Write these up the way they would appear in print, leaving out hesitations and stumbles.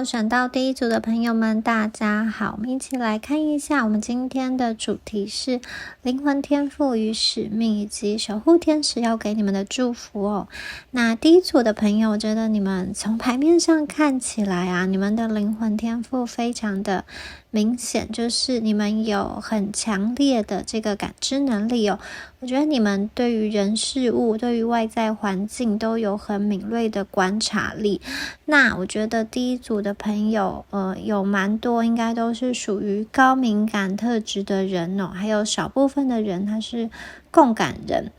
Hello，选到第一组的朋友们，大家好，我们一起来看一下我们今天的主题是灵魂天赋与使命，以及守护天使要给你们的祝福哦。那第一组的朋友，我觉得你们从牌面上看起来啊，你们的灵魂天赋非常的明显，就是你们有很强烈的这个感知能力哦。我觉得你们对于人事物，对于外在环境都有很敏锐的观察力。那我觉得第一组的朋友，有蛮多应该都是属于高敏感特质的人哦，还有少部分的人他是共感人。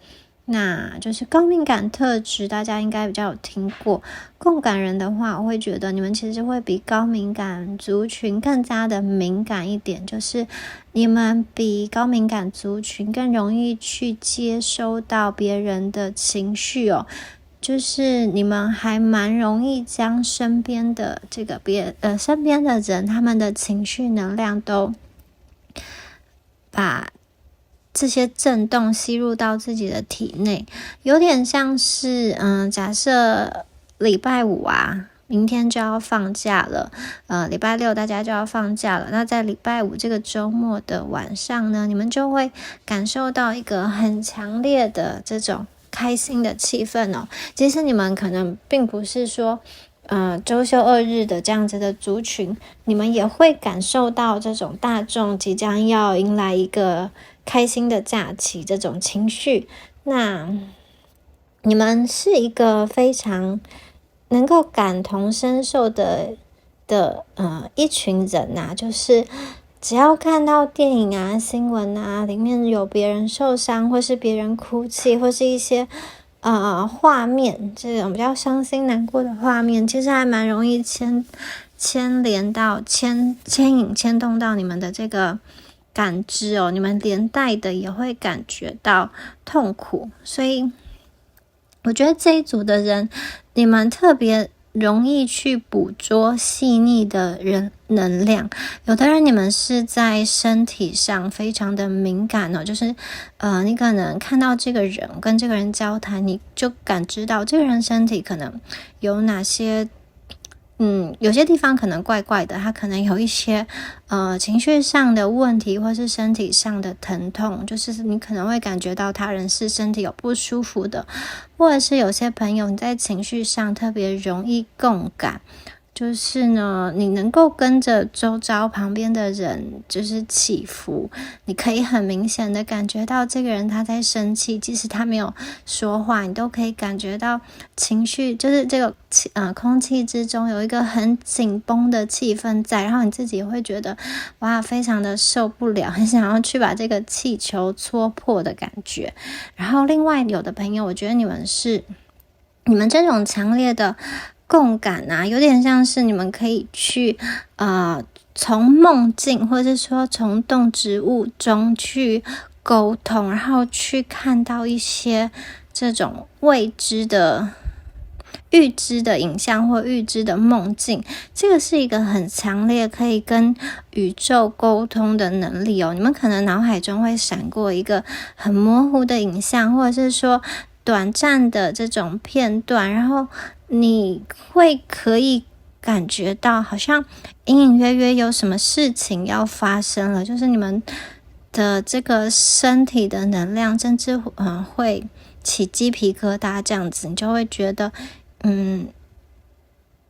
那就是高敏感特质，大家应该比较有听过。共感人的话，我会觉得你们其实会比高敏感族群更加的敏感一点，就是你们比高敏感族群更容易去接收到别人的情绪哦。就是你们还蛮容易将身边的这个身边的人他们的情绪能量都把这些震动吸入到自己的体内，有点像是假设礼拜五啊，明天就要放假了，礼拜六大家就要放假了，那在礼拜五这个周末的晚上呢，你们就会感受到一个很强烈的这种开心的气氛哦。其实你们可能并不是说周休2日的这样子的族群，你们也会感受到这种大众即将要迎来一个开心的假期这种情绪。那你们是一个非常能够感同身受的一群人啊，就是只要看到电影啊、新闻啊，里面有别人受伤，或是别人哭泣，或是一些画面，这种比较伤心难过的画面，其实还蛮容易牵动到你们的这个感知哦，你们连带的也会感觉到痛苦，所以我觉得这一组的人，你们特别容易去捕捉细腻的能量。有的人你们是在身体上非常的敏感哦，就是你可能看到这个人跟这个人交谈，你就感知到这个人身体可能有哪些有些地方可能怪怪的，他可能有一些情绪上的问题，或是身体上的疼痛，就是你可能会感觉到他人是身体有不舒服的，或者是有些朋友你在情绪上特别容易共感，就是呢，你能够跟着周遭旁边的人就是起伏，你可以很明显的感觉到这个人他在生气，即使他没有说话，你都可以感觉到情绪，就是这个空气之中有一个很紧绷的气氛在，然后你自己会觉得哇，非常的受不了，很想要去把这个气球戳破的感觉。然后另外有的朋友，我觉得你们这种强烈的共感啊，有点像是你们可以去从梦境，或者是说从动植物中去沟通，然后去看到一些这种未知的预知的影像或预知的梦境，这个是一个很强烈可以跟宇宙沟通的能力哦。你们可能脑海中会闪过一个很模糊的影像，或者是说短暂的这种片段，然后你可以感觉到好像隐隐约约有什么事情要发生了，就是你们的这个身体的能量甚至会起鸡皮疙瘩这样子，你就会觉得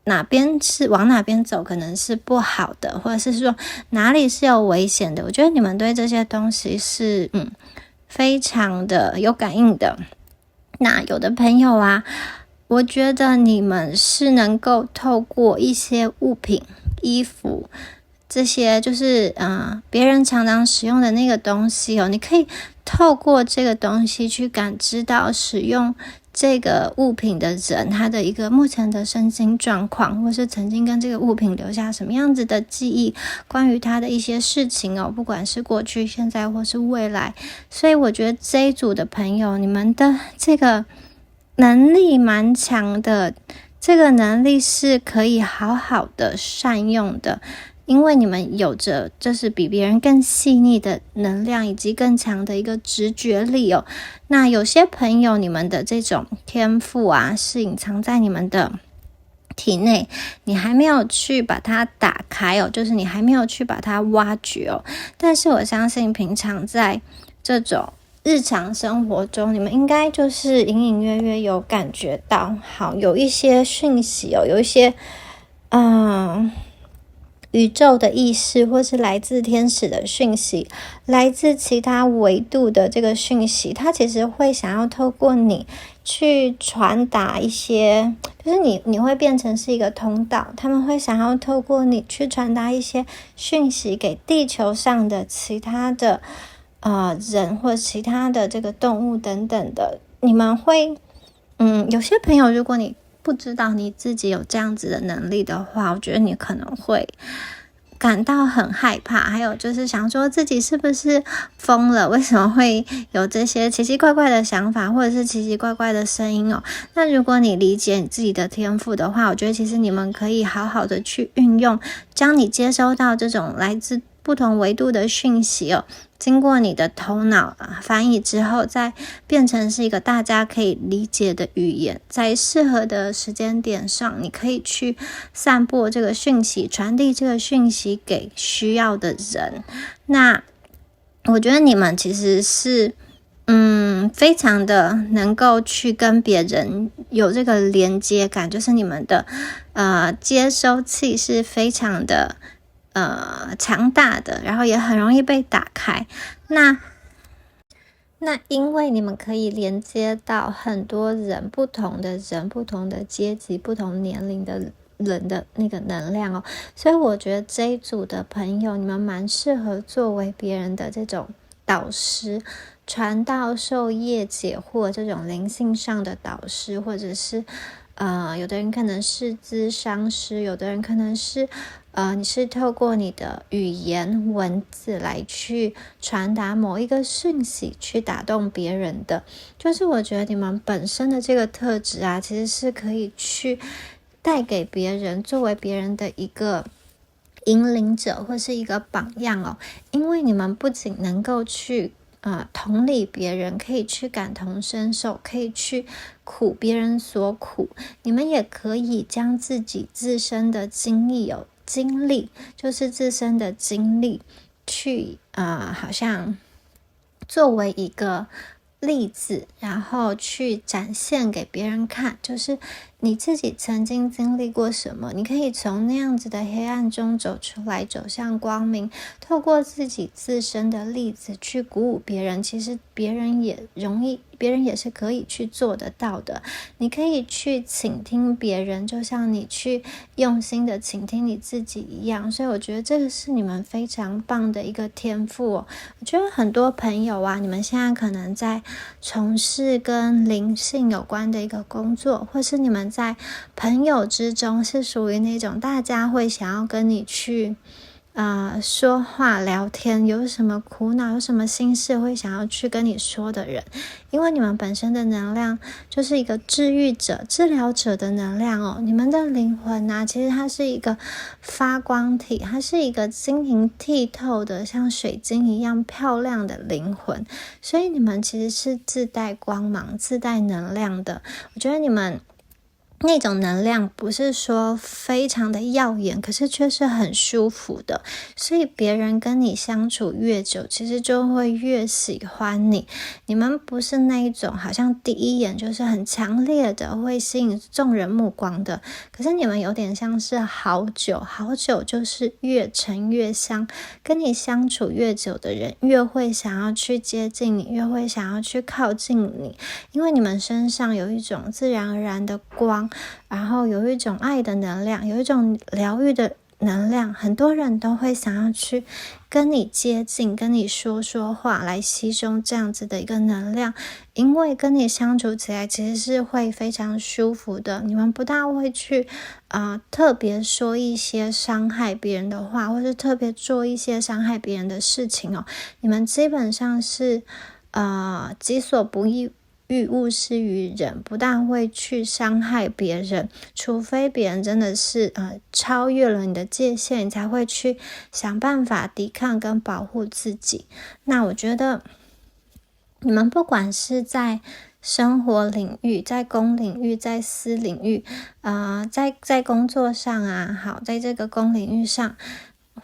哪边是往哪边走可能是不好的，或者是说哪里是有危险的。我觉得你们对这些东西是非常的有感应的。那有的朋友啊，我觉得你们是能够透过一些物品、衣服这些，就是别人常常使用的那个东西哦，你可以透过这个东西去感知到使用这个物品的人他的一个目前的身心状况，或是曾经跟这个物品留下什么样子的记忆，关于他的一些事情哦，不管是过去、现在或是未来。所以我觉得这一组的朋友，你们的这个能力蛮强的，这个能力是可以好好的善用的，因为你们有着就是比别人更细腻的能量，以及更强的一个直觉力哦。那有些朋友，你们的这种天赋啊，是隐藏在你们的体内你还没有去把它打开哦，就是你还没有去把它挖掘哦。但是我相信平常在这种日常生活中，你们应该就是隐隐约约有感觉到，好，有一些讯息哦，有一些宇宙的意识，或是来自天使的讯息，来自其他维度的这个讯息，它其实会想要透过你去传达一些，就是你会变成是一个通道，他们会想要透过你去传达一些讯息给地球上的其他的人或其他的这个动物等等的。你们会有些朋友，如果你不知道你自己有这样子的能力的话，我觉得你可能会感到很害怕，还有就是想说自己是不是疯了，为什么会有这些奇奇怪怪的想法，或者是奇奇怪怪的声音哦。那如果你理解你自己的天赋的话，我觉得其实你们可以好好的去运用，将你接收到这种来自不同维度的讯息哦，经过你的头脑翻译之后，再变成是一个大家可以理解的语言，在适合的时间点上，你可以去散播这个讯息，传递这个讯息给需要的人。那我觉得你们其实是非常的能够去跟别人有这个连接感，就是你们的接收器是非常的强大的，然后也很容易被打开。那因为你们可以连接到很多人，不同的人，不同的阶级，不同年龄的人的那个能量哦，所以我觉得这一组的朋友，你们蛮适合作为别人的这种导师，传道授业解惑这种灵性上的导师，或者是有的人可能是咨商师，有的人可能是你是透过你的语言文字来去传达某一个讯息，去打动别人的。就是我觉得你们本身的这个特质啊，其实是可以去带给别人，作为别人的一个引领者或是一个榜样哦。因为你们不仅能够去同理别人，可以去感同身受，可以去苦别人所苦，你们也可以将自己自身的经历就是自身的经历去好像作为一个例子，然后去展现给别人看，就是你自己曾经经历过什么，你可以从那样子的黑暗中走出来，走向光明，透过自己自身的例子去鼓舞别人，其实别人也是可以去做得到的。你可以去倾听别人，就像你去用心的倾听你自己一样，所以我觉得这个是你们非常棒的一个天赋哦。我觉得很多朋友啊，你们现在可能在从事跟灵性有关的一个工作，或是你们在朋友之中是属于那种大家会想要跟你去说话聊天，有什么苦恼有什么心事会想要去跟你说的人，因为你们本身的能量就是一个治愈者治疗者的能量哦。你们的灵魂啊，其实它是一个发光体，它是一个晶莹剔透的像水晶一样漂亮的灵魂，所以你们其实是自带光芒自带能量的。我觉得你们那种能量不是说非常的耀眼，可是却是很舒服的，所以别人跟你相处越久，其实就会越喜欢你。你们不是那一种好像第一眼就是很强烈的会吸引众人目光的，可是你们有点像是好酒就是越陈越香，跟你相处越久的人越会想要去接近你，越会想要去靠近你，因为你们身上有一种自然而然的光，然后有一种爱的能量，有一种疗愈的能量，很多人都会想要去跟你接近，跟你说话，来吸收这样子的一个能量，因为跟你相处起来其实是会非常舒服的。你们不大会去特别说一些伤害别人的话，或是特别做一些伤害别人的事情哦。你们基本上是己所不欲勿施于人，不但会去伤害别人，除非别人真的是超越了你的界限，你才会去想办法抵抗跟保护自己。那我觉得你们不管是在生活领域，在公领域，在私领域，在工作上啊，好，在这个公领域上，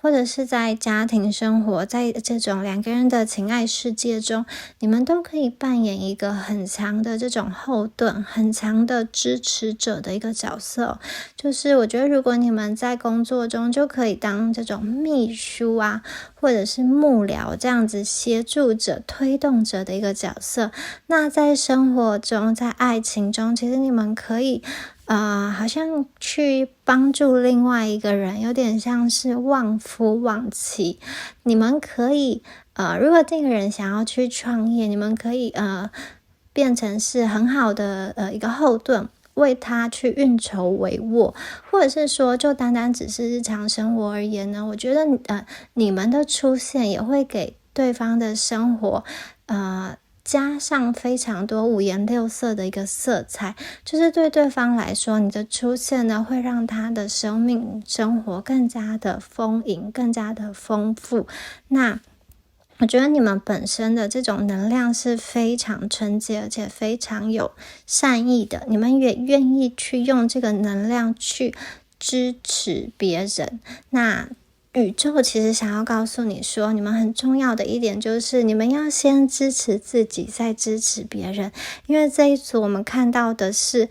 或者是在家庭生活，在这种两个人的情爱世界中，你们都可以扮演一个很强的这种后盾，很强的支持者的一个角色。就是我觉得如果你们在工作中就可以当这种秘书啊，或者是幕僚这样子协助者、推动者的一个角色，那在生活中，在爱情中，其实你们可以好像去帮助另外一个人，有点像是旺夫旺妻。你们可以如果这个人想要去创业，你们可以变成是很好的一个后盾，为他去运筹帷幄，或者是说就单单只是日常生活而言呢，我觉得你们的出现也会给对方的生活加上非常多五颜六色的一个色彩，就是对对方来说，你的出现呢，会让他的生命生活更加的丰盈，更加的丰富。那我觉得你们本身的这种能量是非常纯洁，而且非常有善意的，你们也愿意去用这个能量去支持别人。那宇宙其实想要告诉你说，你们很重要的一点就是你们要先支持自己，再支持别人。因为这一组我们看到的是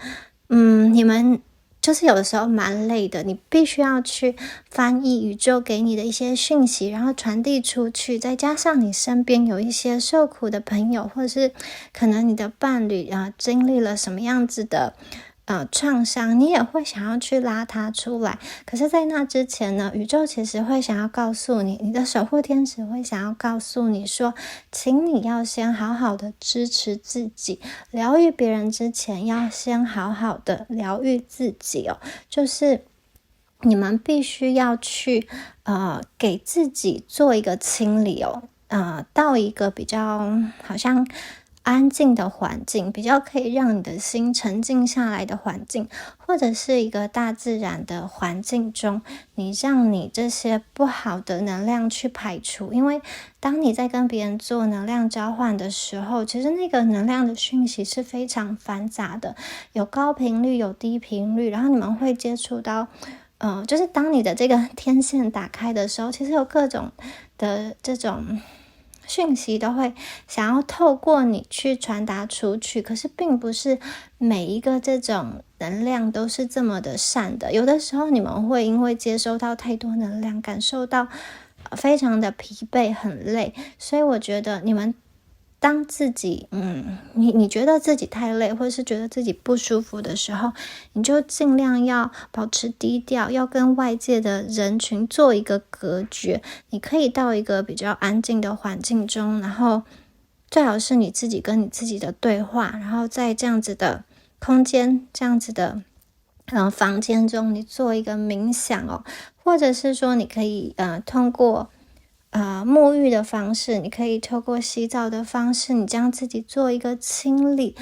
你们就是有的时候蛮累的，你必须要去翻译宇宙给你的一些讯息，然后传递出去，再加上你身边有一些受苦的朋友，或者是可能你的伴侣经历了什么样子的创伤，你也会想要去拉他出来。可是在那之前呢，宇宙其实会想要告诉你，你的守护天使会想要告诉你说，请你要先好好的支持自己，疗愈别人之前要先好好的疗愈自己哦。就是你们必须要去给自己做一个清理哦，到一个比较好像安静的环境，比较可以让你的心沉静下来的环境，或者是一个大自然的环境中，你让你这些不好的能量去排除。因为当你在跟别人做能量交换的时候，其实那个能量的讯息是非常繁杂的，有高频率，有低频率，然后你们会接触到就是当你的这个天线打开的时候，其实有各种的这种讯息都会想要透过你去传达出去，可是并不是每一个这种能量都是这么的善的。有的时候你们会因为接收到太多能量，感受到非常的疲惫很累，所以我觉得你们当自己你觉得自己太累，或者是觉得自己不舒服的时候，你就尽量要保持低调，要跟外界的人群做一个隔绝。你可以到一个比较安静的环境中，然后最好是你自己跟你自己的对话，然后在这样子的空间，这样子的房间中，你做一个冥想哦，或者是说你可以通过沐浴的方式，你可以透过洗澡的方式，你将自己做一个清理，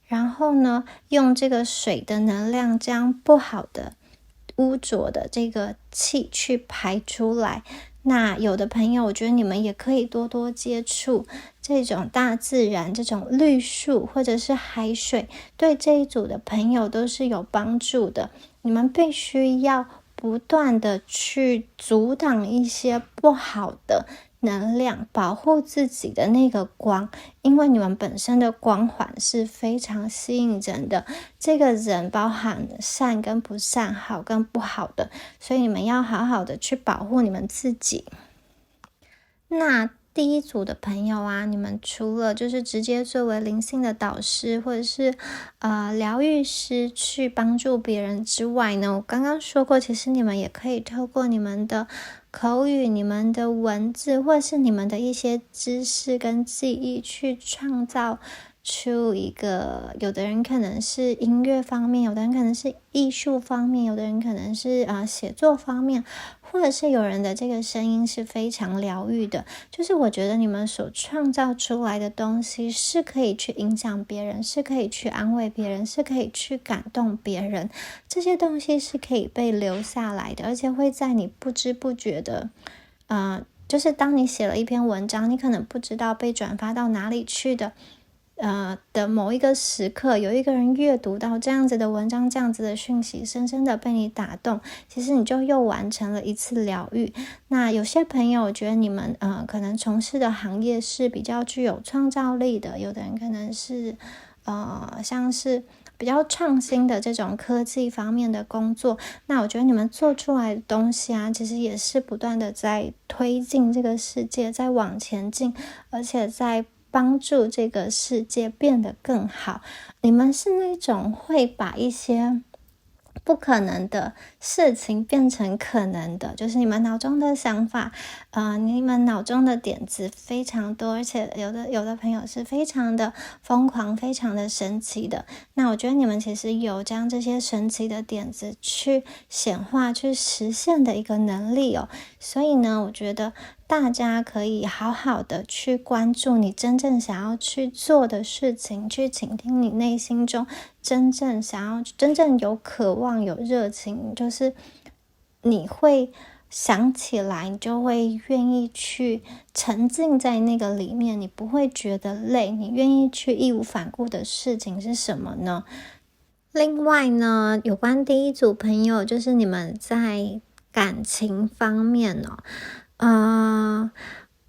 然后呢，用这个水的能量将不好的污浊的这个气去排出来。那有的朋友，我觉得你们也可以多多接触这种大自然，这种绿树或者是海水，对这一组的朋友都是有帮助的。你们必须要不断的去阻挡一些不好的能量，保护自己的那个光，因为你们本身的光环是非常吸引人的。这个人包含善跟不善，好跟不好的，所以你们要好好的去保护你们自己。那第一组的朋友啊，你们除了就是直接作为灵性的导师或者是疗愈师去帮助别人之外呢，我刚刚说过，其实你们也可以透过你们的口语、你们的文字，或者是你们的一些知识跟记忆，去创造出一个，有的人可能是音乐方面，有的人可能是艺术方面，有的人可能是写作方面，或者是有人的这个声音是非常疗愈的。就是我觉得你们所创造出来的东西是可以去影响别人，是可以去安慰别人，是可以去感动别人，这些东西是可以被留下来的，而且会在你不知不觉的就是当你写了一篇文章，你可能不知道被转发到哪里去的的某一个时刻，有一个人阅读到这样子的文章，这样子的讯息，深深的被你打动，其实你就又完成了一次疗愈。那有些朋友，我觉得你们可能从事的行业是比较具有创造力的，有的人可能是像是比较创新的这种科技方面的工作，那我觉得你们做出来的东西啊，其实也是不断的在推进这个世界，在往前进，而且在帮助这个世界变得更好。你们是那种会把一些不可能的事情变成可能的，就是你们脑中的想法，你们脑中的点子非常多，而且有的朋友是非常的疯狂，非常的神奇的。那我觉得你们其实有将这些神奇的点子去显化、去实现的一个能力哦。所以呢，我觉得大家可以好好的去关注你真正想要去做的事情，去倾听你内心中真正有渴望、有热情，就是你会想起来，你就会愿意去沉浸在那个里面，你不会觉得累，你愿意去义无反顾的事情是什么呢？另外呢，有关第一组朋友，就是你们在感情方面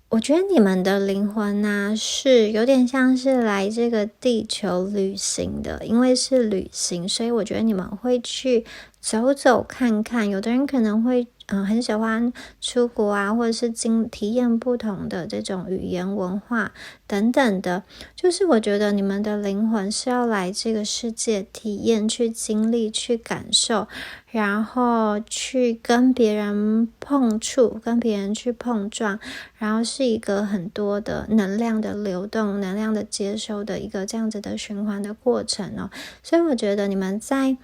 我觉得你们的灵魂啊，是有点像是来这个地球旅行的，因为是旅行，所以我觉得你们会去走走看看。有的人可能会很喜欢出国啊，或者是体验不同的这种语言文化等等的，就是我觉得你们的灵魂是要来这个世界体验、去经历、去感受，然后去跟别人碰触，跟别人去碰撞，然后是一个很多的能量的流动、能量的接收的一个这样子的循环的过程哦。所以我觉得你们在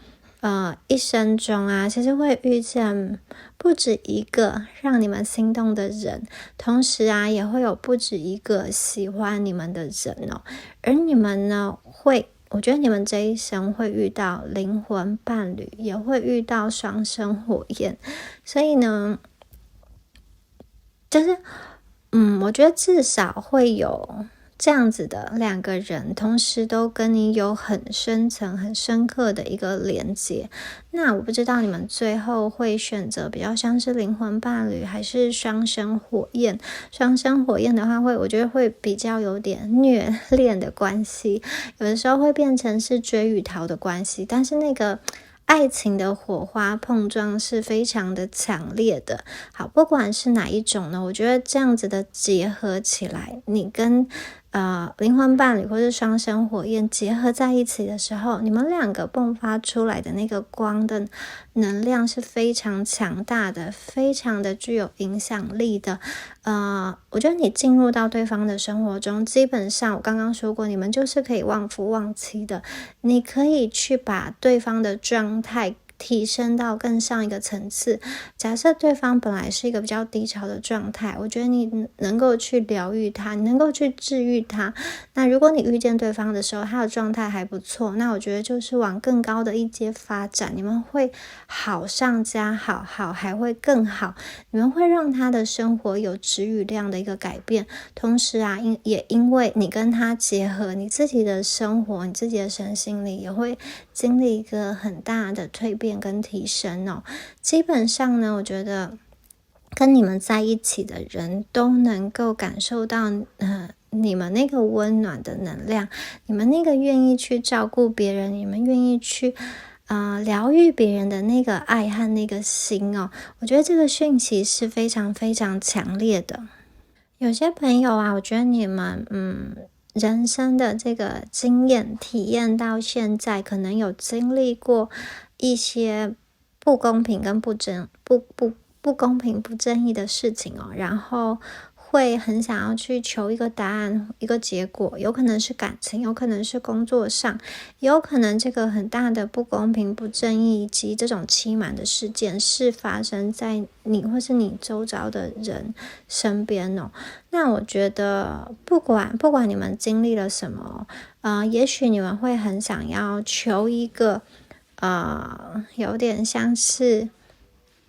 一生中啊，其实会遇见不止一个让你们心动的人，同时啊，也会有不止一个喜欢你们的人哦。而你们呢，我觉得你们这一生会遇到灵魂伴侣，也会遇到双生火焰，所以呢，就是我觉得至少会有这样子的两个人，同时都跟你有很深层、很深刻的一个连接。那我不知道你们最后会选择比较像是灵魂伴侣，还是双生火焰。双生火焰的话我觉得会比较有点虐恋的关系，有的时候会变成是追与逃的关系，但是那个爱情的火花碰撞是非常的强烈的。好，不管是哪一种呢，我觉得这样子的结合起来，你跟灵魂伴侣或是双生火焰结合在一起的时候，你们两个迸发出来的那个光的能量是非常强大的，非常的具有影响力的。我觉得你进入到对方的生活中，基本上我刚刚说过，你们就是可以忘夫忘妻的，你可以去把对方的状态提升到更上一个层次。假设对方本来是一个比较低潮的状态，我觉得你能够去疗愈他，你能够去治愈他。那如果你遇见对方的时候，他的状态还不错，那我觉得就是往更高的一阶发展，你们会好上加好，好还会更好，你们会让他的生活有质与量的一个改变。同时啊，也因为你跟他结合，你自己的生活，你自己的身心灵也会经历一个很大的蜕变跟提升哦。基本上呢，我觉得跟你们在一起的人都能够感受到你们那个温暖的能量，你们那个愿意去照顾别人，你们愿意去疗愈别人的那个爱和那个心哦。我觉得这个讯息是非常非常强烈的。有些朋友啊，我觉得你们人生的这个经验体验到现在，可能有经历过一些不公平跟不公平不正义的事情哦，然后会很想要去求一个答案，一个结果，有可能是感情，有可能是工作上，也有可能这个很大的不公平不正义以及这种欺瞒的事件是发生在你或是你周遭的人身边哦。那我觉得不管你们经历了什么也许你们会很想要求一个有点像是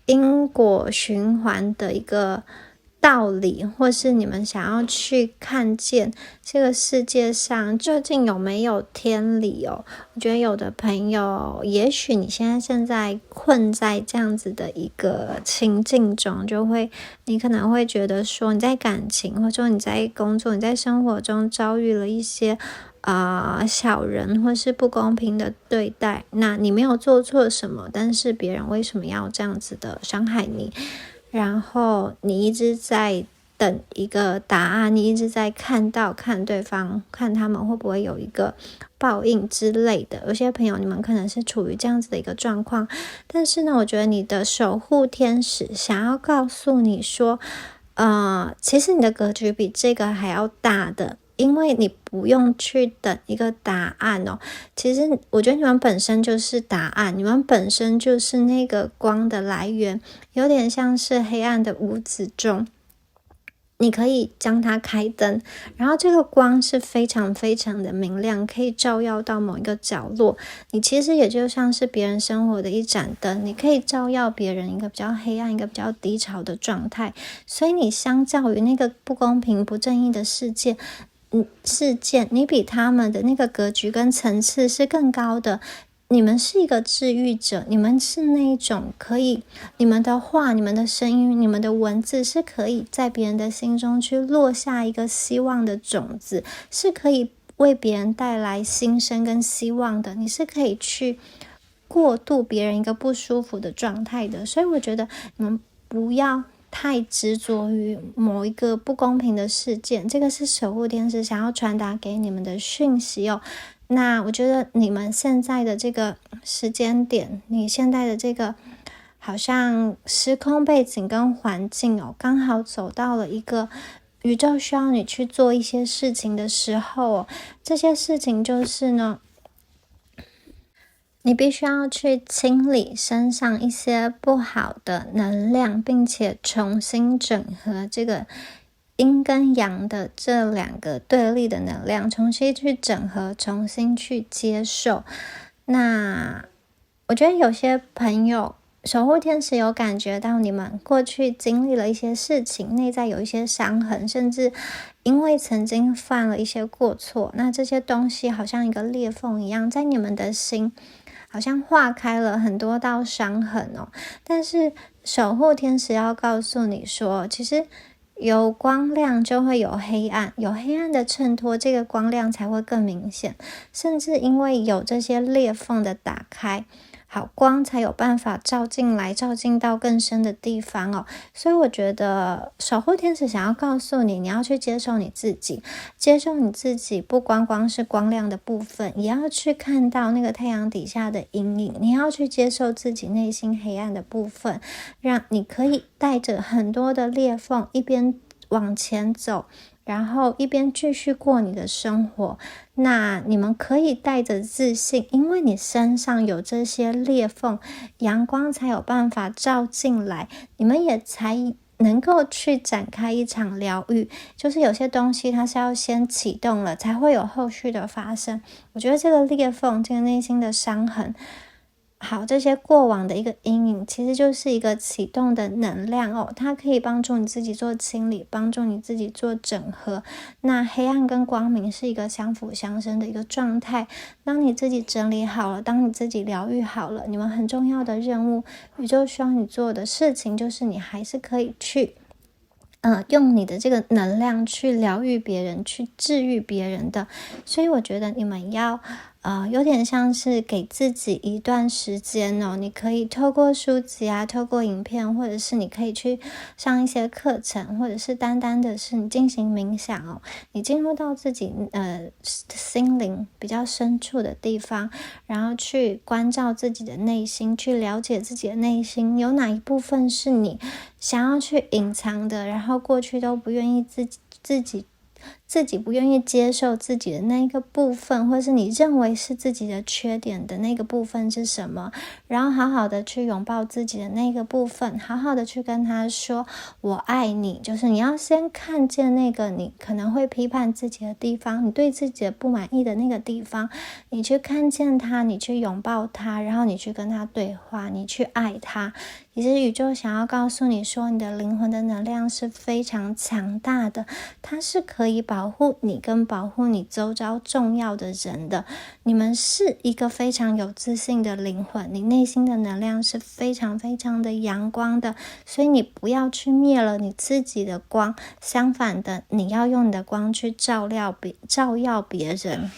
因果循环的一个道理，或是你们想要去看见这个世界上究竟有没有天理哦。我觉得有的朋友，也许你现在困在这样子的一个情境中，你可能会觉得说，你在感情，或者说你在工作，你在生活中遭遇了一些小人或是不公平的对待，那你没有做错什么，但是别人为什么要这样子的伤害你？然后你一直在等一个答案，你一直在看对方，看他们会不会有一个报应之类的。有些朋友你们可能是处于这样子的一个状况，但是呢，我觉得你的守护天使想要告诉你说，其实你的格局比这个还要大的。因为你不用去等一个答案哦，其实我觉得你们本身就是答案，你们本身就是那个光的来源，有点像是黑暗的屋子中，你可以将它开灯，然后这个光是非常非常的明亮，可以照耀到某一个角落。你其实也就像是别人生活的一盏灯，你可以照耀别人一个比较黑暗、一个比较低潮的状态。所以你相较于那个不公平、不正义的事件，你比他们的那个格局跟层次是更高的。你们是一个治愈者，你们是那一种可以，你们的话、你们的声音、你们的文字是可以在别人的心中去落下一个希望的种子，是可以为别人带来新生跟希望的。你是可以去过渡别人一个不舒服的状态的。所以我觉得你们不要太执着于某一个不公平的事件，这个是守护天使想要传达给你们的讯息哦。那我觉得你们现在的这个时间点，你现在的这个好像时空背景跟环境哦，刚好走到了一个宇宙需要你去做一些事情的时候哦，这些事情就是呢，你必须要去清理身上一些不好的能量，并且重新整合这个阴跟阳的这两个对立的能量，重新去整合，重新去接受。那我觉得有些朋友守护天使有感觉到你们过去经历了一些事情，内在有一些伤痕，甚至因为曾经犯了一些过错，那这些东西好像一个裂缝一样，在你们的心好像化开了很多道伤痕哦。但是守护天使要告诉你说，其实有光亮就会有黑暗，有黑暗的衬托，这个光亮才会更明显。甚至因为有这些裂缝的打开，好，光才有办法照进来，照进到更深的地方哦。所以我觉得守护天使想要告诉你，你要去接受你自己，接受你自己，不光是光亮的部分，也要去看到那个太阳底下的阴影，你要去接受自己内心黑暗的部分，让你可以带着很多的裂缝，一边往前走，然后一边继续过你的生活。那你们可以带着自信，因为你身上有这些裂缝，阳光才有办法照进来，你们也才能够去展开一场疗愈。就是有些东西它是要先启动了，才会有后续的发生。我觉得这个裂缝，这个内心的伤痕，好，这些过往的一个阴影，其实就是一个启动的能量哦，它可以帮助你自己做清理，帮助你自己做整合。那黑暗跟光明是一个相辅相成的一个状态。当你自己整理好了，当你自己疗愈好了，你们很重要的任务，宇宙需要你做的事情，就是你还是可以去用你的这个能量去疗愈别人，去治愈别人的。所以我觉得你们要有点像是给自己一段时间哦，你可以透过书籍啊，透过影片，或者是你可以去上一些课程，或者是单单的是你进行冥想哦，你进入到自己心灵比较深处的地方，然后去关照自己的内心，去了解自己的内心有哪一部分是你想要去隐藏的，然后过去都不愿意自己自己不愿意接受自己的那一个部分，或是你认为是自己的缺点的那个部分是什么，然后好好的去拥抱自己的那个部分，好好的去跟他说我爱你。就是你要先看见那个你可能会批判自己的地方，你对自己的不满意的那个地方，你去看见他，你去拥抱他，然后你去跟他对话，你去爱他。其实宇宙想要告诉你说，你的灵魂的能量是非常强大的，它是可以保护你跟保护你周遭重要的人的。你们是一个非常有自信的灵魂，你内心的能量是非常非常的阳光的，所以你不要去灭了你自己的光，相反的，你要用你的光去照耀别人。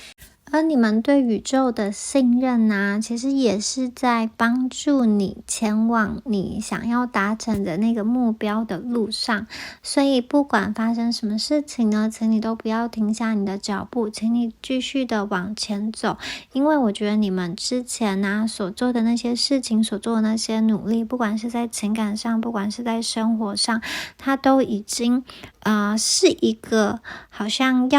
而你们对宇宙的信任啊，其实也是在帮助你前往你想要达成的那个目标的路上。所以不管发生什么事情呢，请你都不要停下你的脚步，请你继续的往前走。因为我觉得你们之前啊所做的那些事情，所做的那些努力，不管是在情感上，不管是在生活上，它都已经是一个好像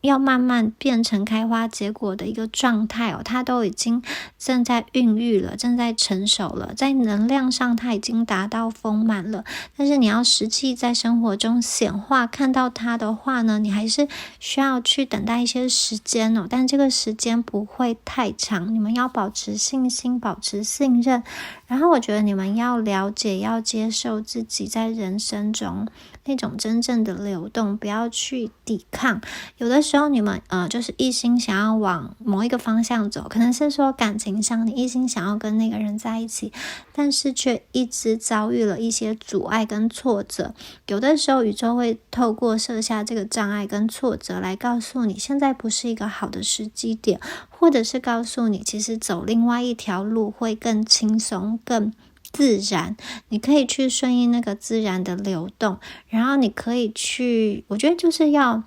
要慢慢变成开花结果的一个状态哦，它都已经正在孕育了，正在成熟了，在能量上它已经达到丰满了。但是你要实际在生活中显化看到它的话呢，你还是需要去等待一些时间哦，但这个时间不会太长，你们要保持信心，保持信任。然后我觉得你们要了解，要接受自己在人生中那种真正的流动，不要去抵抗。有的时候你们就是一心想要往某一个方向走，可能是说感情上你一心想要跟那个人在一起，但是却一直遭遇了一些阻碍跟挫折。有的时候宇宙会透过设下这个障碍跟挫折来告诉你现在不是一个好的时机点，或者是告诉你其实走另外一条路会更轻松更自然，你可以去顺应那个自然的流动，然后你可以去，我觉得就是要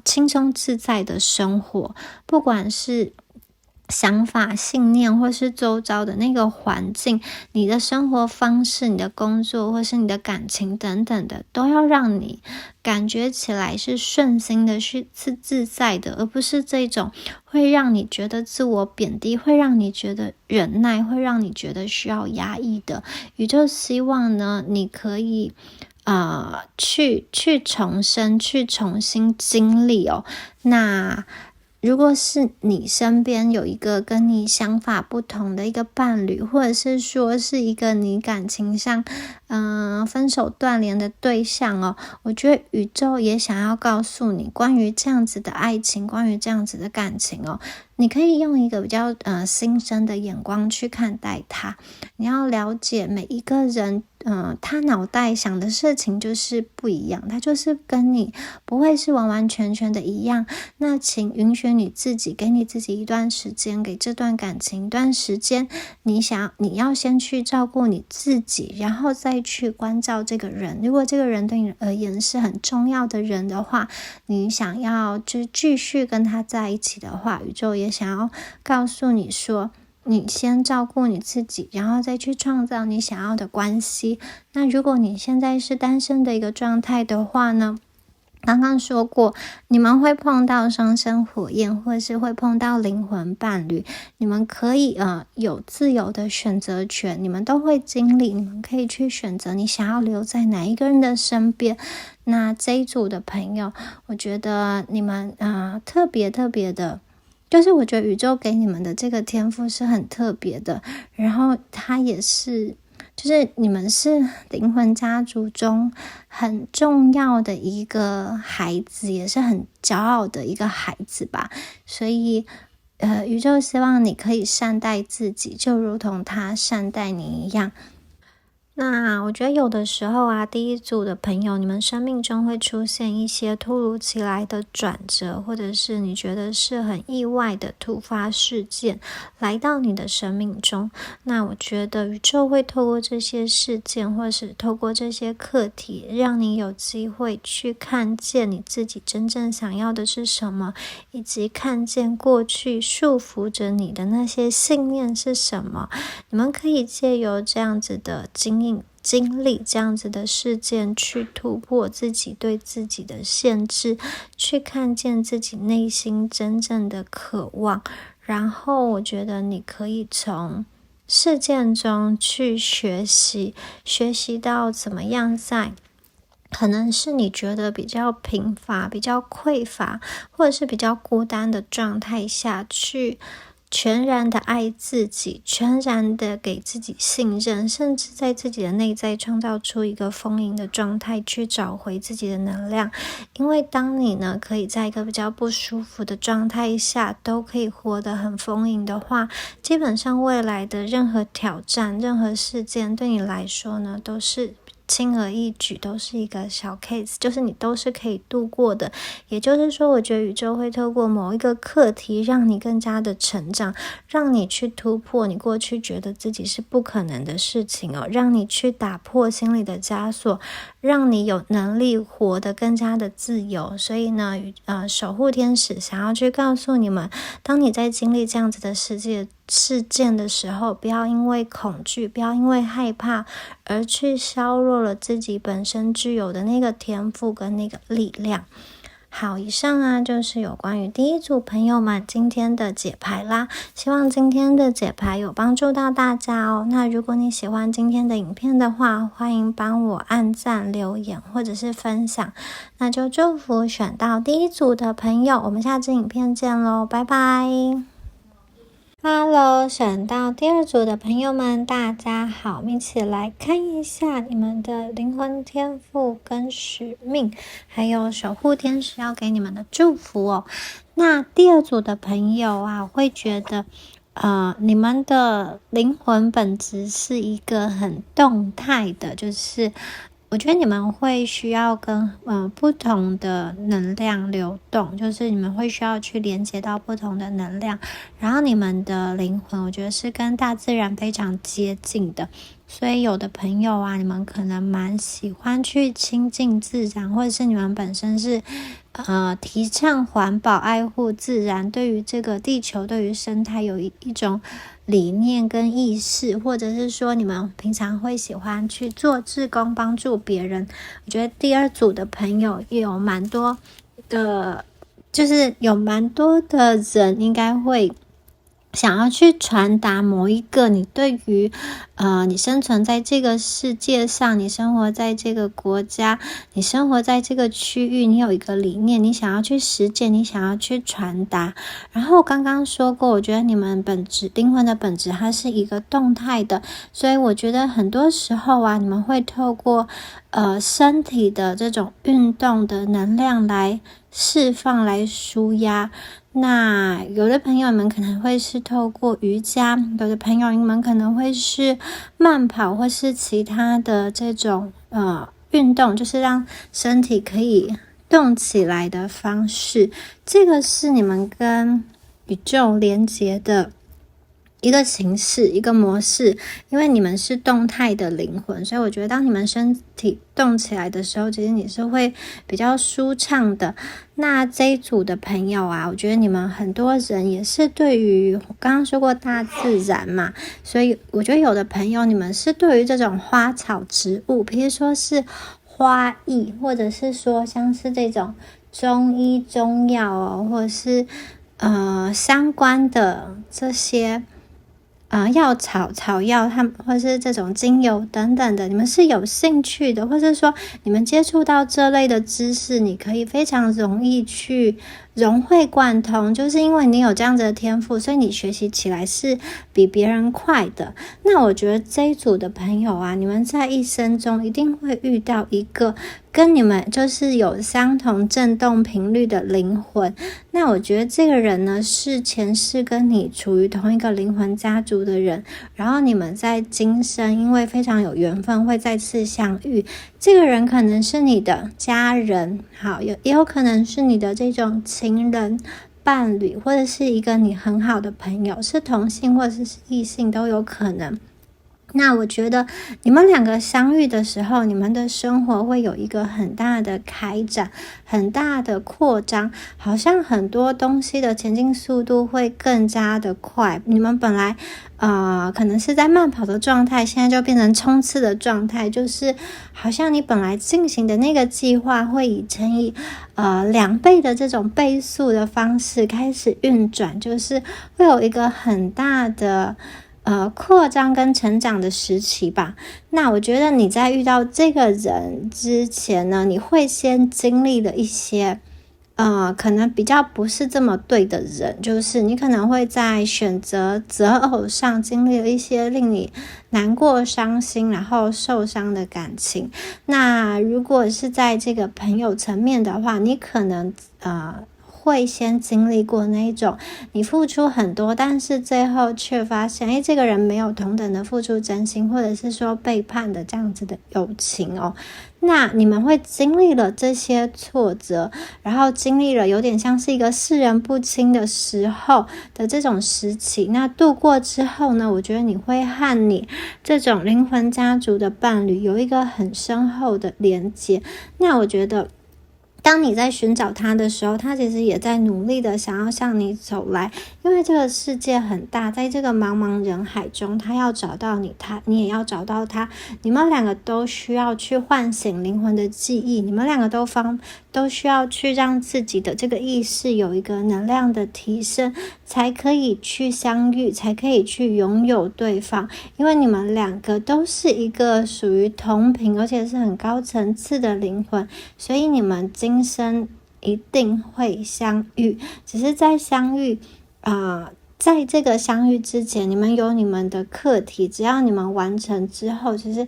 轻松自在的生活，不管是想法、信念，或是周遭的那个环境，你的生活方式、你的工作，或是你的感情等等的，都要让你感觉起来是顺心的，是自在的，而不是这种会让你觉得自我贬低，会让你觉得忍耐，会让你觉得需要压抑的。宇宙希望呢，你可以去重生，去重新经历哦。那如果是你身边有一个跟你想法不同的一个伴侣，或者是说是一个你感情上分手断联的对象哦，我觉得宇宙也想要告诉你关于这样子的爱情，关于这样子的感情哦，你可以用一个比较新生的眼光去看待它。你要了解每一个人他脑袋想的事情就是不一样，他就是跟你不会是完完全全的一样。那请允许你自己，给你自己一段时间，给这段感情一段时间，你要先去照顾你自己，然后再去关照这个人。如果这个人对你而言是很重要的人的话，你想要就继续跟他在一起的话，宇宙也想要告诉你说，你先照顾你自己，然后再去创造你想要的关系。那如果你现在是单身的一个状态的话呢，刚刚说过，你们会碰到双生火焰，或是会碰到灵魂伴侣，你们可以有自由的选择权，你们都会经历，你们可以去选择你想要留在哪一个人的身边。那这一组的朋友，我觉得你们特别的，就是我觉得宇宙给你们的这个天赋是很特别的，然后它也是就是你们是灵魂家族中很重要的一个孩子，也是很骄傲的一个孩子吧。所以宇宙希望你可以善待自己，就如同他善待你一样。那我觉得有的时候啊，第一组的朋友，你们生命中会出现一些突如其来的转折，或者是你觉得是很意外的突发事件来到你的生命中。那我觉得宇宙会透过这些事件，或是透过这些课题，让你有机会去看见你自己真正想要的是什么，以及看见过去束缚着你的那些信念是什么。你们可以借由这样子的经历这样子的事件，去突破自己对自己的限制，去看见自己内心真正的渴望。然后我觉得你可以从事件中去学习到怎么样在可能是你觉得比较贫乏、比较匮乏，或者是比较孤单的状态下去全然的爱自己，全然的给自己信任，甚至在自己的内在创造出一个丰盈的状态，去找回自己的能量。因为当你呢可以在一个比较不舒服的状态下都可以活得很丰盈的话，基本上未来的任何挑战、任何事件对你来说呢都是轻而易举，都是一个小 case， 就是你都是可以度过的。也就是说，我觉得宇宙会透过某一个课题让你更加的成长，让你去突破你过去觉得自己是不可能的事情哦，让你去打破心理的枷锁，让你有能力活得更加的自由。所以呢，守护天使想要去告诉你们，当你在经历这样子的事件的时候，不要因为恐惧，不要因为害怕而去削弱了自己本身具有的那个天赋跟那个力量。好，以上就是有关于第一组朋友们今天的解牌啦，希望今天的解牌有帮助到大家哦。那如果你喜欢今天的影片的话，欢迎帮我按赞、留言或者是分享。那就祝福选到第一组的朋友，我们下支影片见咯，拜拜。Hello， 选到第二组的朋友们，大家好，我们一起来看一下你们的灵魂天赋跟使命，还有守护天使要给你们的祝福哦。那第二组的朋友我会觉得你们的灵魂本质是一个很动态的，就是我觉得你们会需要跟不同的能量流动，就是你们会需要去连接到不同的能量，然后你们的灵魂我觉得是跟大自然非常接近的。所以有的朋友你们可能蛮喜欢去亲近自然，或者是你们本身是提倡环保、爱护自然，对于这个地球、对于生态有一种理念跟意识，或者是说你们平常会喜欢去做志工帮助别人。我觉得第二组的朋友也有蛮多的，就是有蛮多的人应该会想要去传达某一个你对于你生存在这个世界上，你生活在这个国家，你生活在这个区域，你有一个理念，你想要去实践，你想要去传达。然后我刚刚说过，我觉得你们灵魂的本质它是一个动态的，所以我觉得很多时候你们会透过身体的这种运动的能量来释放、来抒压。那有的朋友们可能会是透过瑜伽，有的朋友们可能会是慢跑，或是其他的这种运动，就是让身体可以动起来的方式。这个是你们跟宇宙连接的一个形式，一个模式。因为你们是动态的灵魂，所以我觉得当你们身体动起来的时候，其实你是会比较舒畅的。那这一组的朋友我觉得你们很多人也是对于我刚刚说过大自然嘛，所以我觉得有的朋友你们是对于这种花草植物，比如说是花艺，或者是说像是这种中医中药或者是相关的这些药草药，或是这种精油等等的，你们是有兴趣的，或是说你们接触到这类的知识，你可以非常容易去融会贯通，就是因为你有这样子的天赋，所以你学习起来是比别人快的。那我觉得这一组的朋友你们在一生中一定会遇到一个跟你们就是有相同振动频率的灵魂。那我觉得这个人呢，是前世跟你处于同一个灵魂家族的人，然后你们在今生因为非常有缘分会再次相遇。这个人可能是你的家人，也有可能是你的这种情人、伴侣，或者是一个你很好的朋友，是同性或者是异性都有可能。那我觉得你们两个相遇的时候，你们的生活会有一个很大的开展，很大的扩张，好像很多东西的前进速度会更加的快。你们本来可能是在慢跑的状态，现在就变成冲刺的状态，就是好像你本来进行的那个计划会以乘以2倍的这种倍速的方式开始运转，就是会有一个很大的扩张跟成长的时期吧。那我觉得你在遇到这个人之前呢，你会先经历了一些可能比较不是这么对的人，就是你可能会在选择择偶上经历了一些令你难过、伤心然后受伤的感情。那如果是在这个朋友层面的话，你可能会先经历过那一种你付出很多，但是最后却发现这个人没有同等的付出真心，或者是说背叛的这样子的友情哦。那你们会经历了这些挫折，然后经历了有点像是一个世人不清的时候的这种时期，那度过之后呢，我觉得你会和你这种灵魂家族的伴侣有一个很深厚的连接。那我觉得当你在寻找他的时候，他其实也在努力的想要向你走来，因为这个世界很大，在这个茫茫人海中，他要找到你，你也要找到他，你们两个都需要去唤醒灵魂的记忆，你们两个都需要去让自己的这个意识有一个能量的提升，才可以去相遇，才可以去拥有对方。因为你们两个都是一个属于同频而且是很高层次的灵魂，所以你们今生一定会相遇，只是在相遇在这个相遇之前，你们有你们的课题，只要你们完成之后，其实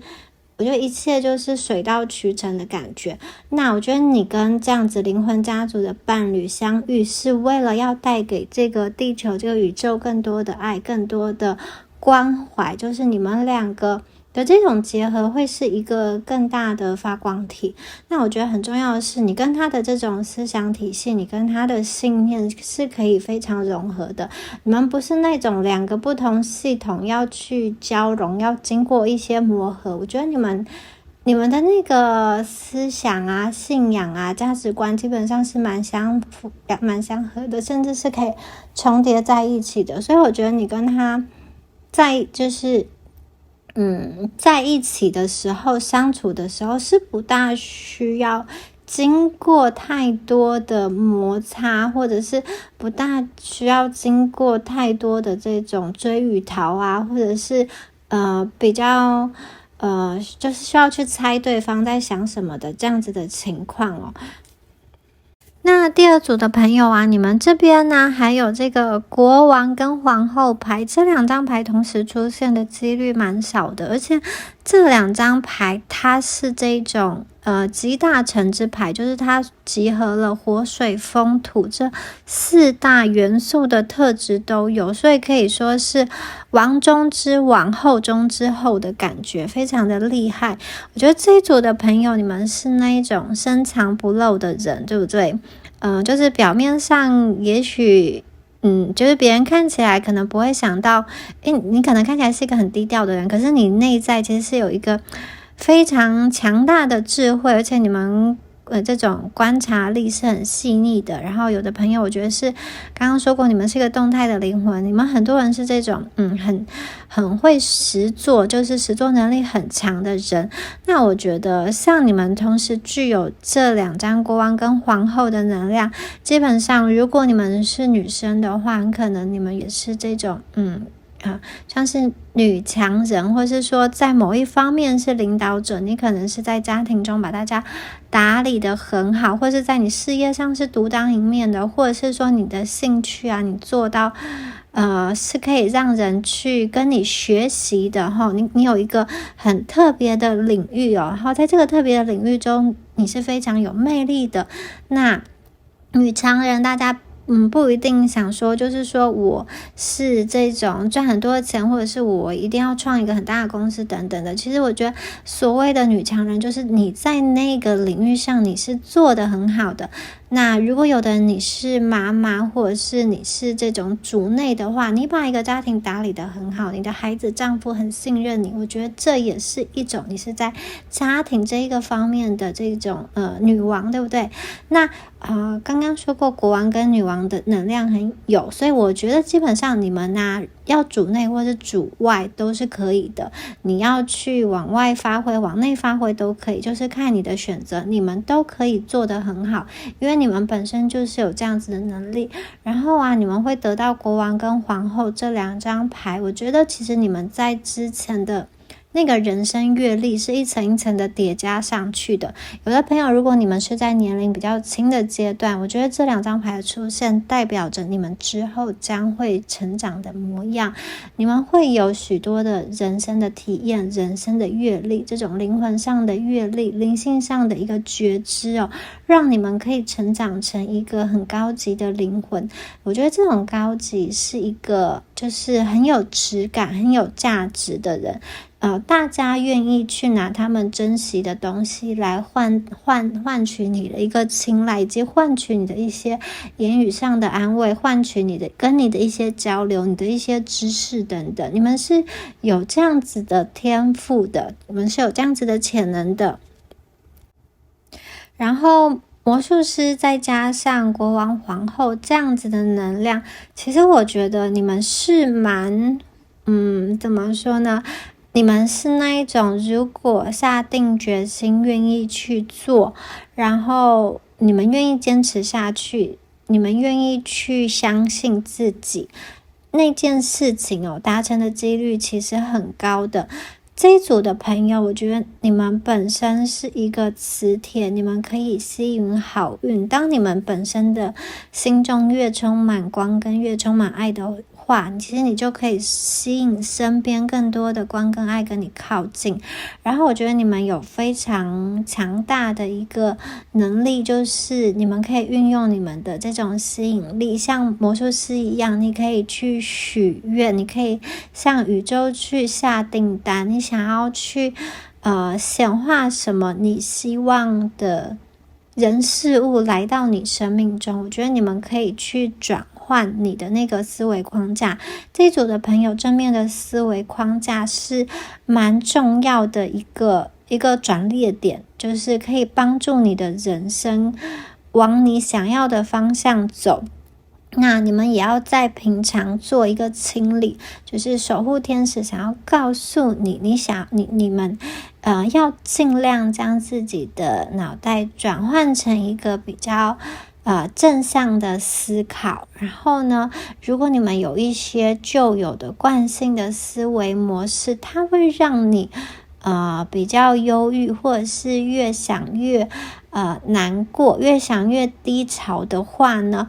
我觉得一切就是水到渠成的感觉。那我觉得你跟这样子灵魂家族的伴侣相遇，是为了要带给这个地球、这个宇宙更多的爱，更多的关怀，就是你们两个的这种结合会是一个更大的发光体。那我觉得很重要的是，你跟他的这种思想体系，你跟他的信念是可以非常融合的。你们不是那种两个不同系统要去交融，要经过一些磨合。我觉得你们的那个思想啊、信仰啊、价值观基本上是蛮相合的，甚至是可以重叠在一起的。所以我觉得你跟他在一起的时候，相处的时候是不大需要经过太多的摩擦，或者是不大需要经过太多的这种追与逃啊，或者是比较就是需要去猜对方在想什么的这样子的情况哦。那第二组的朋友啊，你们这边呢还有这个国王跟皇后牌，这2张牌同时出现的几率蛮少的，而且这2张牌它是这种集大成之牌，就是它集合了火水风土这4大元素的特质都有，所以可以说是王中之王，后中之后的感觉，非常的厉害。我觉得这一组的朋友，你们是那一种深藏不露的人，对不对？就是表面上也许就是别人看起来可能不会想到，你可能看起来是一个很低调的人，可是你内在其实是有一个非常强大的智慧，而且你们这种观察力是很细腻的。然后有的朋友我觉得是刚刚说过，你们是一个动态的灵魂，你们很多人是这种很会实作，就是实作能力很强的人。那我觉得像你们同时具有这2张国王跟皇后的能量，基本上如果你们是女生的话，很可能你们也是这种像是女强人，或是说在某一方面是领导者，你可能是在家庭中把大家打理得很好，或是在你事业上是独当一面的，或者是说你的兴趣啊，你做到是可以让人去跟你学习的你有一个很特别的领域然后在这个特别的领域中，你是非常有魅力的。那女强人大家不一定想说就是说我是这种赚很多钱，或者是我一定要创一个很大的公司等等的。其实我觉得所谓的女强人，就是你在那个领域上你是做得很好的。那如果有的人你是妈妈，或者是你是这种主内的话，你把一个家庭打理得很好，你的孩子丈夫很信任你，我觉得这也是一种你是在家庭这一个方面的这种女王，对不对？那刚刚说过国王跟女王的能量很有，所以我觉得基本上你们要主内或是主外都是可以的，你要去往外发挥往内发挥都可以，就是看你的选择，你们都可以做得很好，因为你们本身就是有这样子的能力。然后啊，你们会得到国王跟皇后这2张牌，我觉得其实你们在之前的那个人生阅历是一层一层的叠加上去的。有的朋友，如果你们是在年龄比较轻的阶段，我觉得这2张牌的出现代表着你们之后将会成长的模样，你们会有许多的人生的体验，人生的阅历，这种灵魂上的阅历，灵性上的一个觉知哦，让你们可以成长成一个很高级的灵魂。我觉得这种高级是一个就是很有质感很有价值的人，大家愿意去拿他们珍惜的东西来换取你的一个青睐，以及换取你的一些言语上的安慰，换取你的跟你的一些交流，你的一些知识等等。你们是有这样子的天赋的，你们是有这样子的潜能的。然后魔术师再加上国王皇后这样子的能量，其实我觉得你们是蛮怎么说呢，你们是那一种如果下定决心愿意去做，然后你们愿意坚持下去，你们愿意去相信自己，那件事情达成的几率其实很高的。这一组的朋友，我觉得你们本身是一个磁铁，你们可以吸引好运。当你们本身的心中越充满光跟越充满爱的话，其实你就可以吸引身边更多的光跟爱跟你靠近。然后我觉得你们有非常强大的一个能力，就是你们可以运用你们的这种吸引力，像魔术师一样，你可以去许愿，你可以向宇宙去下订单，你想要去显化什么你希望的人事物来到你生命中，我觉得你们可以去转换你的那个思维框架。这一组的朋友，正面的思维框架是蛮重要的一个转捩点，就是可以帮助你的人生往你想要的方向走。那你们也要在平常做一个清理，就是守护天使想要告诉你，你们要尽量将自己的脑袋转换成一个比较正向的思考。然后呢，如果你们有一些旧有的惯性的思维模式，它会让你比较忧郁，或者是越想越难过，越想越低潮的话呢，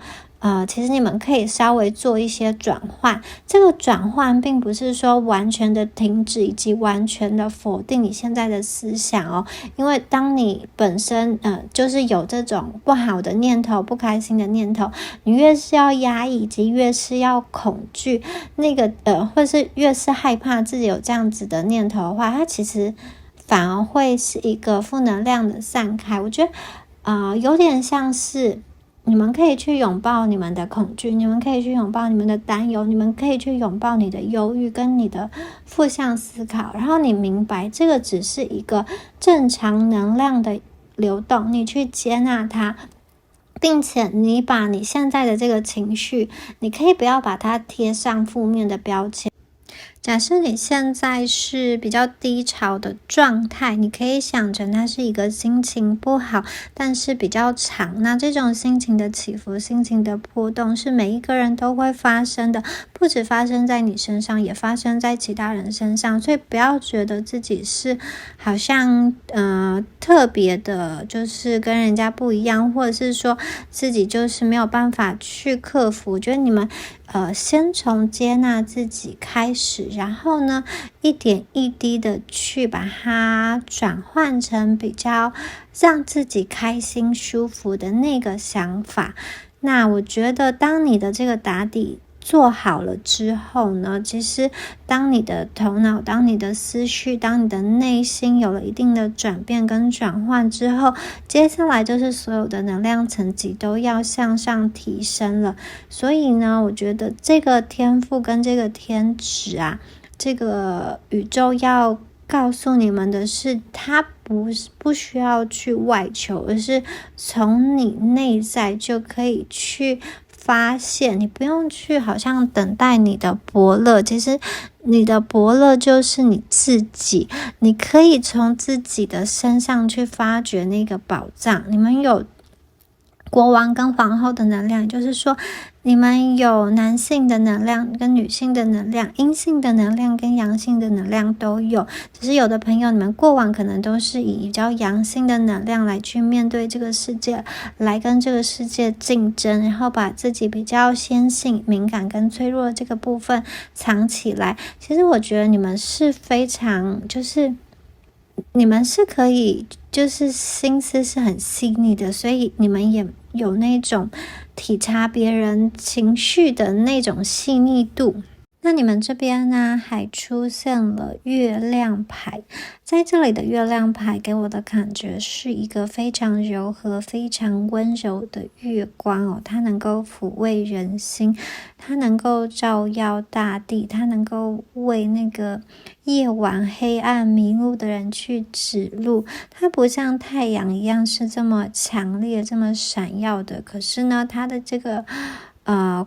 其实你们可以稍微做一些转换。这个转换并不是说完全的停止以及完全的否定你现在的思想哦，因为当你本身就是有这种不好的念头、不开心的念头，你越是要压抑以及越是要恐惧那个或是越是害怕自己有这样子的念头的话，它其实反而会是一个负能量的散开。我觉得有点像是你们可以去拥抱你们的恐惧，你们可以去拥抱你们的担忧，你们可以去拥抱你的忧郁跟你的负向思考，然后你明白这个只是一个正常能量的流动，你去接纳它，并且你把你现在的这个情绪，你可以不要把它贴上负面的标签。假设你现在是比较低潮的状态，你可以想成它是一个心情不好，但是比较长。那这种心情的起伏、心情的波动是每一个人都会发生的，不只发生在你身上，也发生在其他人身上。所以不要觉得自己是好像特别的，就是跟人家不一样，或者是说自己就是没有办法去克服。我觉得你们先从接纳自己开始，然后呢，一点一滴的去把它转换成比较让自己开心舒服的那个想法。那我觉得当你的这个打底做好了之后呢，其实当你的头脑、当你的思绪、当你的内心有了一定的转变跟转换之后，接下来就是所有的能量层级都要向上提升了。所以呢，我觉得这个天赋跟这个天职啊，这个宇宙要告诉你们的是，它不需要去外求，而是从你内在就可以去发现，你不用去好像等待你的伯乐，其实你的伯乐就是你自己，你可以从自己的身上去发掘那个宝藏。你们有国王跟皇后的能量，也就是说你们有男性的能量跟女性的能量，阴性的能量跟阳性的能量都有。只是有的朋友，你们过往可能都是以比较阳性的能量来去面对这个世界，来跟这个世界竞争，然后把自己比较纤细、敏感跟脆弱的这个部分藏起来。其实我觉得你们是非常，你们是可以，心思是很细腻的，所以你们也有那种体察别人情绪的那种细腻度。那你们这边呢，还出现了月亮牌，在这里的月亮牌给我的感觉是一个非常柔和、非常温柔的月光哦，它能够抚慰人心，它能够照耀大地，它能够为那个夜晚黑暗迷路的人去指路。它不像太阳一样是这么强烈、这么闪耀的，可是呢，它的这个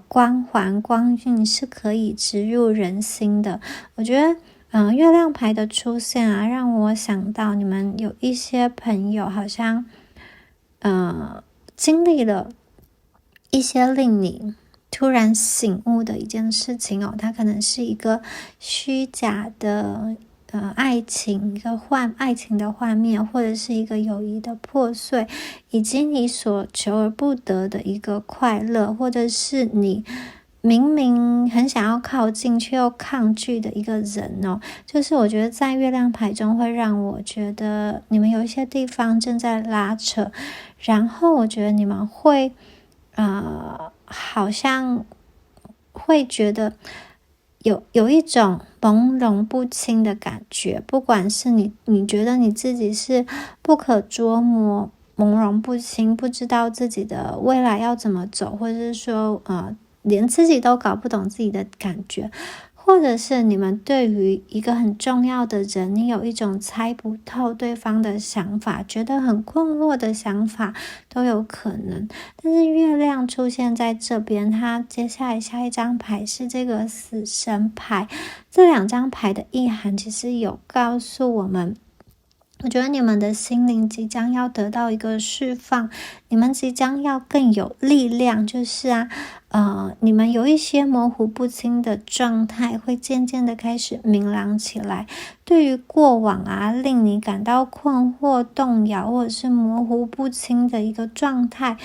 光环光晕是可以植入人心的。我觉得月亮牌的出现啊，让我想到你们有一些朋友好像经历了一些令你突然醒悟的一件事情哦，它可能是一个虚假的爱情，一个爱情的幻灭，或者是一个友谊的破碎，以及你所求而不得的一个快乐，或者是你明明很想要靠近却又抗拒的一个人哦。就是我觉得在月亮牌中会让我觉得你们有一些地方正在拉扯，然后我觉得你们会好像会觉得有一种朦胧不清的感觉，不管是你觉得你自己是不可捉摸、朦胧不清，不知道自己的未来要怎么走，或者是说连自己都搞不懂自己的感觉，或者是你们对于一个很重要的人，你有一种猜不透对方的想法，觉得很困惑的想法都有可能。但是月亮出现在这边，它接下来下一张牌是这个死神牌，这两张牌的意涵其实有告诉我们，我觉得你们的心灵即将要得到一个释放，你们即将要更有力量，就是你们有一些模糊不清的状态会渐渐的开始明朗起来。对于过往令你感到困惑、动摇或者是模糊不清的一个状态，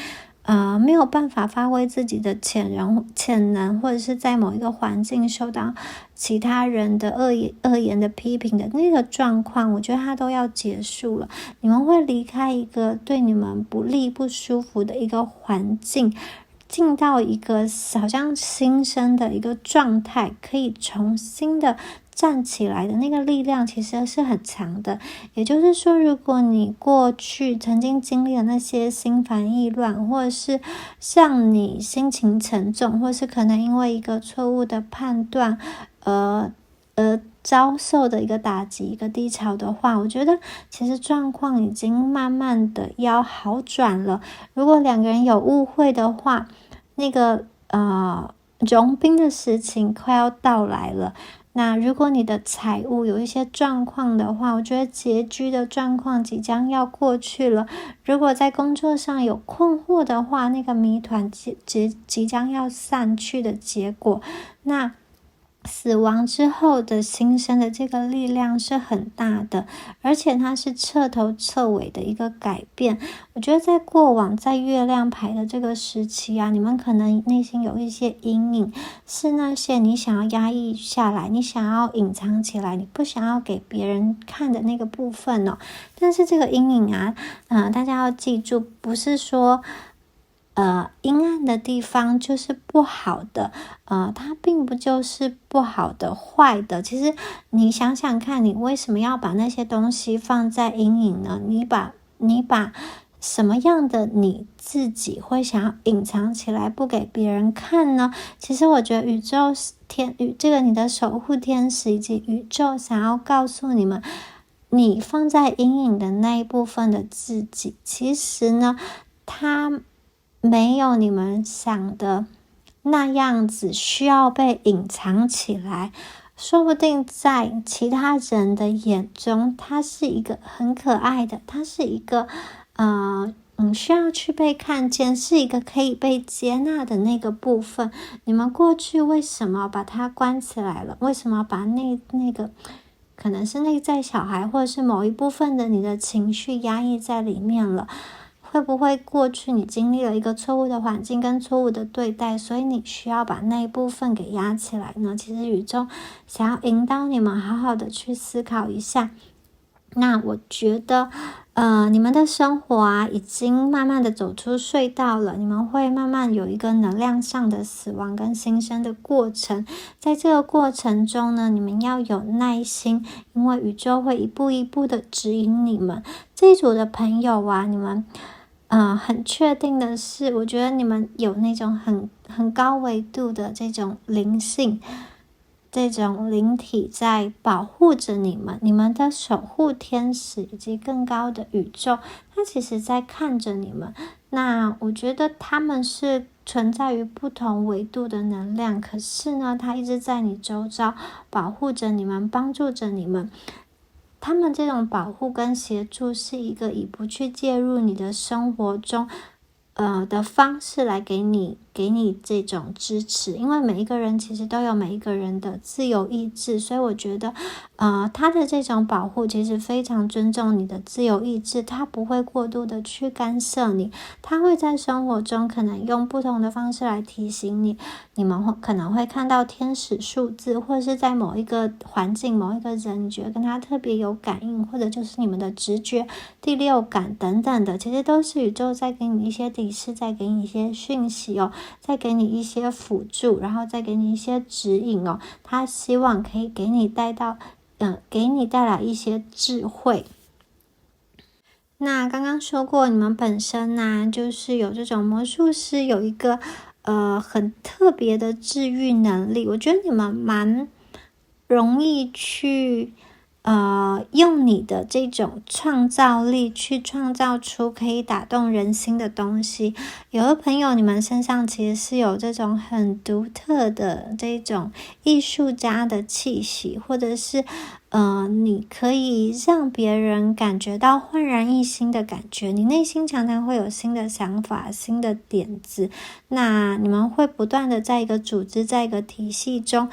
没有办法发挥自己的潜能，或者是在某一个环境受到其他人的恶言的批评的那个状况，我觉得它都要结束了。你们会离开一个对你们不利、不舒服的一个环境，进到一个好像新生的一个状态，可以重新的站起来的那个力量其实是很强的。也就是说，如果你过去曾经经历的那些心烦意乱，或者是像你心情沉重，或是可能因为一个错误的判断遭受的一个打击、一个低潮的话，我觉得其实状况已经慢慢的要好转了。如果两个人有误会的话，那个融冰的事情快要到来了。那如果你的财务有一些状况的话，我觉得拮据的状况即将要过去了。如果在工作上有困惑的话，那个谜团即将要散去的结果，那死亡之后的新生的这个力量是很大的，而且它是彻头彻尾的一个改变。我觉得在过往在月亮牌的这个时期你们可能内心有一些阴影，是那些你想要压抑下来，你想要隐藏起来，你不想要给别人看的那个部分哦。但是这个阴影大家要记住，不是说阴暗的地方就是不好的，它并不就是不好的、坏的。其实你想想看，你为什么要把那些东西放在阴影呢？你把什么样的你自己会想要隐藏起来，不给别人看呢？其实我觉得宇宙这个你的守护天使以及宇宙想要告诉你们，你放在阴影的那一部分的自己，其实呢，它没有你们想的那样子需要被隐藏起来，说不定在其他人的眼中，他是一个很可爱的，他是一个需要去被看见，是一个可以被接纳的那个部分。你们过去为什么把它关起来了？为什么把那个可能是内在小孩，或者是某一部分的你的情绪压抑在里面了？会不会过去你经历了一个错误的环境跟错误的对待，所以你需要把那一部分给压起来呢？其实宇宙想要引导你们好好的去思考一下。那我觉得你们的生活啊，已经慢慢的走出隧道了，你们会慢慢有一个能量上的死亡跟新生的过程。在这个过程中呢，你们要有耐心，因为宇宙会一步一步的指引你们。这一组的朋友啊，你们很确定的是，我觉得你们有那种很高维度的这种灵性，这种灵体在保护着你们，你们的守护天使以及更高的宇宙，它其实在看着你们。那我觉得他们是存在于不同维度的能量，可是呢，它一直在你周遭保护着你们，帮助着你们。他们这种保护跟协助是一个以不去介入你的生活中的方式来给你这种支持。因为每一个人其实都有每一个人的自由意志，所以我觉得他的这种保护其实非常尊重你的自由意志，他不会过度的去干涉你，他会在生活中可能用不同的方式来提醒你。你们可能会看到天使数字，或者是在某一个环境某一个人，你觉得跟他特别有感应，或者就是你们的直觉第六感等等的，其实都是宇宙在给你一些提示，在给你一些讯息在给你一些辅助，然后再给你一些指引他希望可以给你带来一些智慧。那刚刚说过，你们本身呢，就是有这种魔术师有一个很特别的治愈能力，我觉得你们蛮容易去用你的这种创造力去创造出可以打动人心的东西。有的朋友，你们身上其实是有这种很独特的这种艺术家的气息，或者是你可以让别人感觉到焕然一新的感觉，你内心常常会有新的想法、新的点子。那你们会不断的在一个组织、在一个体系中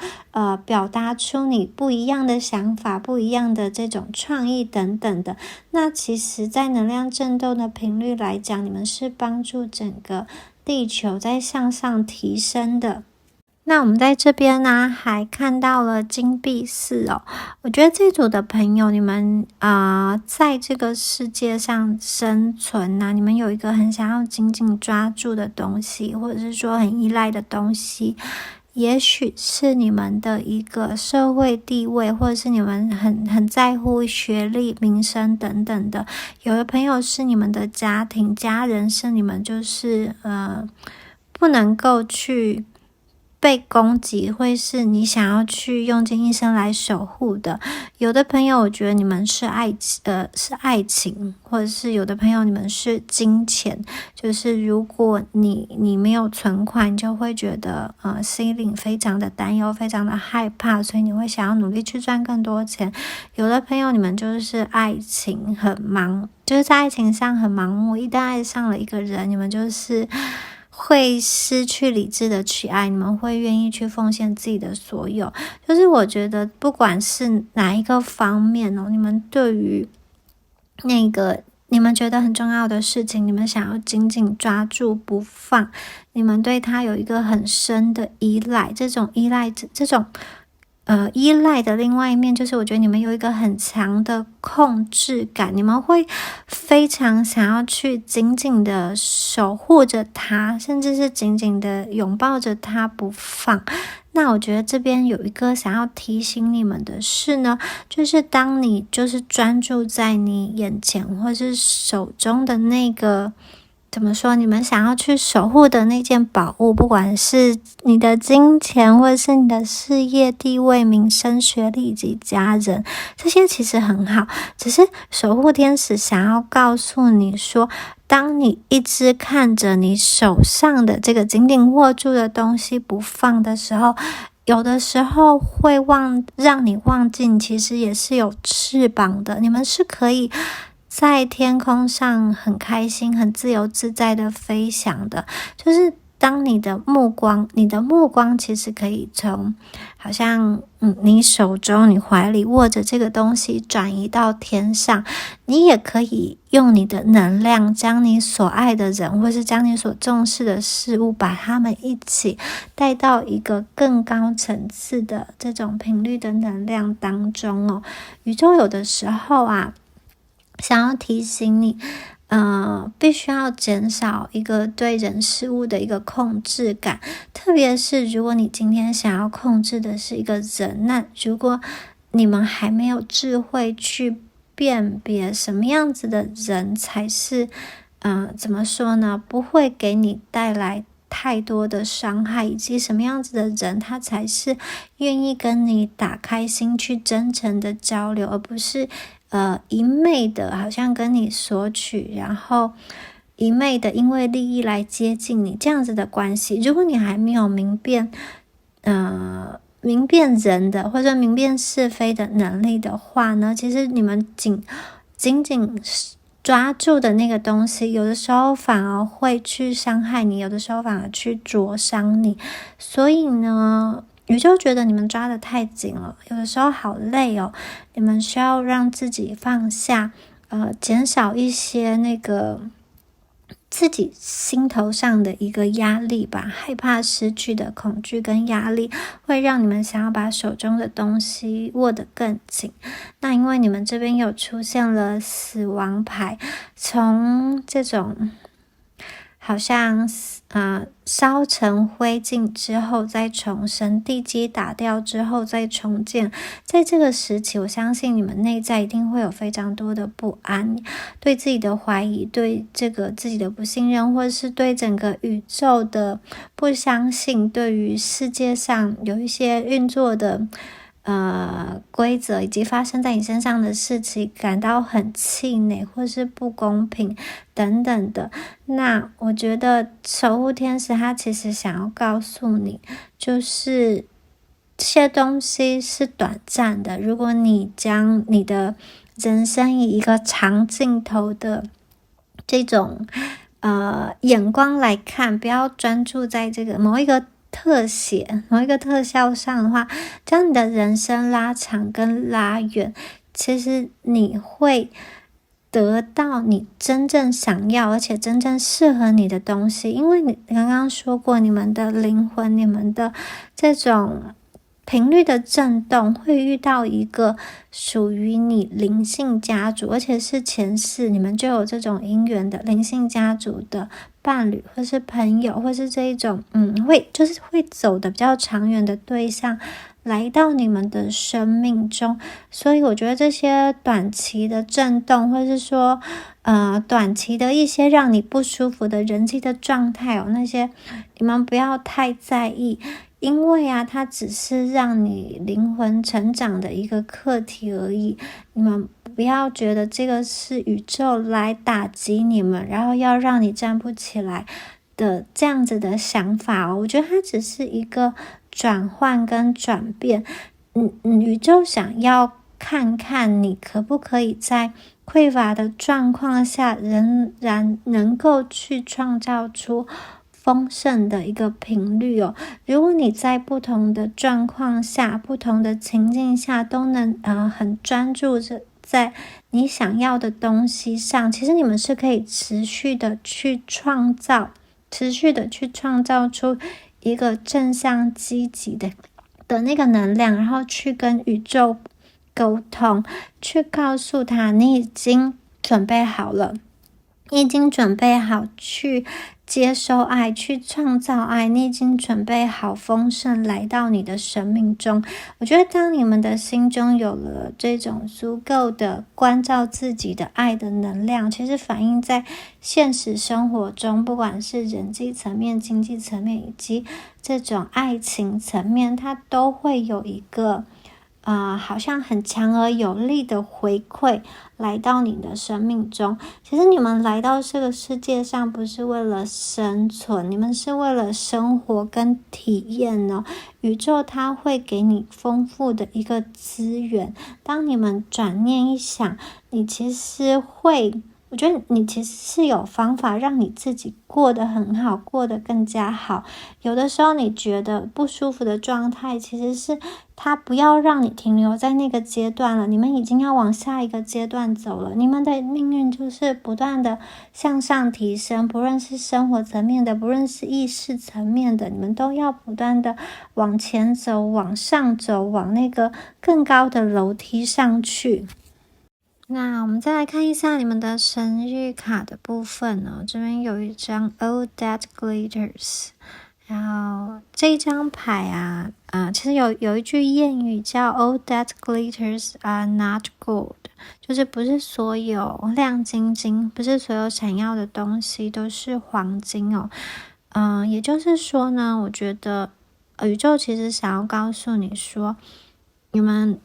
表达出你不一样的想法、不一样的这种创意等等的。那其实在能量振动的频率来讲，你们是帮助整个地球在向上提升的。那我们在这边呢，还看到了金币四我觉得这组的朋友，你们在这个世界上生存你们有一个很想要紧紧抓住的东西，或者是说很依赖的东西，也许是你们的一个社会地位，或者是你们很在乎学历、名声等等的。有的朋友是你们的家庭、家人，是你们就是不能够去被攻击，会是你想要去用尽一生来守护的。有的朋友，我觉得你们是爱情，或者是有的朋友你们是金钱，就是如果你没有存款，你就会觉得心里非常的担忧，非常的害怕，所以你会想要努力去赚更多钱。有的朋友你们就是爱情很忙，就是在爱情上很盲目，一旦爱上了一个人，你们就是会失去理智的去爱，你们会愿意去奉献自己的所有。就是我觉得不管是哪一个方面你们对于那个你们觉得很重要的事情，你们想要紧紧抓住不放，你们对它有一个很深的依赖。这种依赖的另外一面，就是我觉得你们有一个很强的控制感，你们会非常想要去紧紧的守护着它，甚至是紧紧的拥抱着它不放。那我觉得这边有一个想要提醒你们的是呢，就是当你就是专注在你眼前或是手中的那个怎么说，你们想要去守护的那件宝物，不管是你的金钱，或者是你的事业、地位、名声、学历以及家人，这些其实很好，只是守护天使想要告诉你说，当你一直看着你手上的这个紧紧握住的东西不放的时候，有的时候会让你忘记你其实也是有翅膀的，你们是可以在天空上很开心很自由自在的飞翔的。就是当你的目光其实可以从好像你手中你怀里握着这个东西转移到天上，你也可以用你的能量将你所爱的人或是将你所重视的事物把他们一起带到一个更高层次的这种频率的能量当中哦。宇宙有的时候想要提醒你必须要减少一个对人事物的一个控制感，特别是如果你今天想要控制的是一个人，那如果你们还没有智慧去辨别什么样子的人才是怎么说呢，不会给你带来太多的伤害，以及什么样子的人他才是愿意跟你打开心去真诚的交流，而不是一昧的好像跟你索取，然后一昧的因为利益来接近你，这样子的关系。如果你还没有明辨人的或者明辨是非的能力的话呢，其实你们紧紧抓住的那个东西，有的时候反而会去伤害你，有的时候反而去灼伤你。所以呢，宇宙觉得你们抓得太紧了，有的时候好累哦，你们需要让自己放下，减少一些那个自己心头上的一个压力吧，害怕失去的恐惧跟压力会让你们想要把手中的东西握得更紧。那因为你们这边有出现了死亡牌，从这种好像烧成灰烬之后再重生，地基打掉之后再重建，在这个时期我相信你们内在一定会有非常多的不安，对自己的怀疑，对这个自己的不信任，或者是对整个宇宙的不相信，对于世界上有一些运作的规则以及发生在你身上的事情感到很气馁或是不公平等等的。那我觉得守护天使他其实想要告诉你，就是这些东西是短暂的，如果你将你的人生以一个长镜头的这种眼光来看，不要专注在这个某一个特效上的话，将你的人生拉长跟拉远，其实你会得到你真正想要而且真正适合你的东西。因为你刚刚说过，你们的灵魂，你们的这种频率的震动会遇到一个属于你灵性家族，而且是前世你们就有这种姻缘的灵性家族的伴侣或是朋友，或是这一种会走的比较长远的对象来到你们的生命中。所以我觉得这些短期的震动，或是说短期的一些让你不舒服的人际的状态那些你们不要太在意，因为它只是让你灵魂成长的一个课题而已。你们不要觉得这个是宇宙来打击你们，然后要让你站不起来的这样子的想法我觉得它只是一个转换跟转变。宇宙想要看看你可不可以在匮乏的状况下仍然能够去创造出丰盛的一个频率如果你在不同的状况下，不同的情境下都能很专注着在你想要的东西上，其实你们是可以持续的去创造出一个正向积极的那个能量，然后去跟宇宙沟通，去告诉他你已经准备好了，你已经准备好去接收爱，去创造爱，你已经准备好丰盛来到你的生命中。我觉得当你们的心中有了这种足够的关照自己的爱的能量，其实反映在现实生活中，不管是人际层面、经济层面以及这种爱情层面，它都会有一个好像很强而有力的回馈来到你的生命中。其实你们来到这个世界上不是为了生存，你们是为了生活跟体验哦。宇宙它会给你丰富的一个资源，当你们转念一想，你其实会，我觉得你其实是有方法让你自己过得很好，过得更加好。有的时候你觉得不舒服的状态，其实是它不要让你停留在那个阶段了，你们已经要往下一个阶段走了。你们的命运就是不断的向上提升，不论是生活层面的，不论是意识层面的，你们都要不断的往前走，往上走，往那个更高的楼梯上去。那我们再来看一下你们的神谕卡的部分呢，这边有一张 All That Glitters， 然后这一张牌其实有一句谚语叫 All That Glitters are not gold， 就是不是所有亮晶晶，不是所有闪耀的东西都是黄金哦。也就是说呢，我觉得宇宙其实想要告诉你说，你们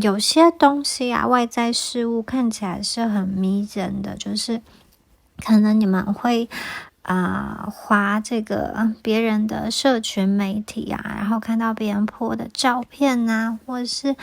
有些东西外在事物看起来是很迷人的，就是可能你们会滑这个别人的社群媒体然后看到别人po的照片或者是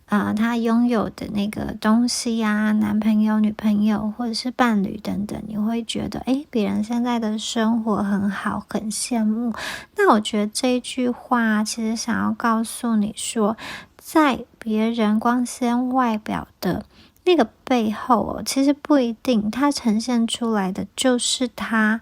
他拥有的那个东西男朋友、女朋友或者是伴侣等等，你会觉得别人现在的生活很好，很羡慕。那我觉得这一句话其实想要告诉你说，在别人光鲜外表的那个背后其实不一定他呈现出来的就是他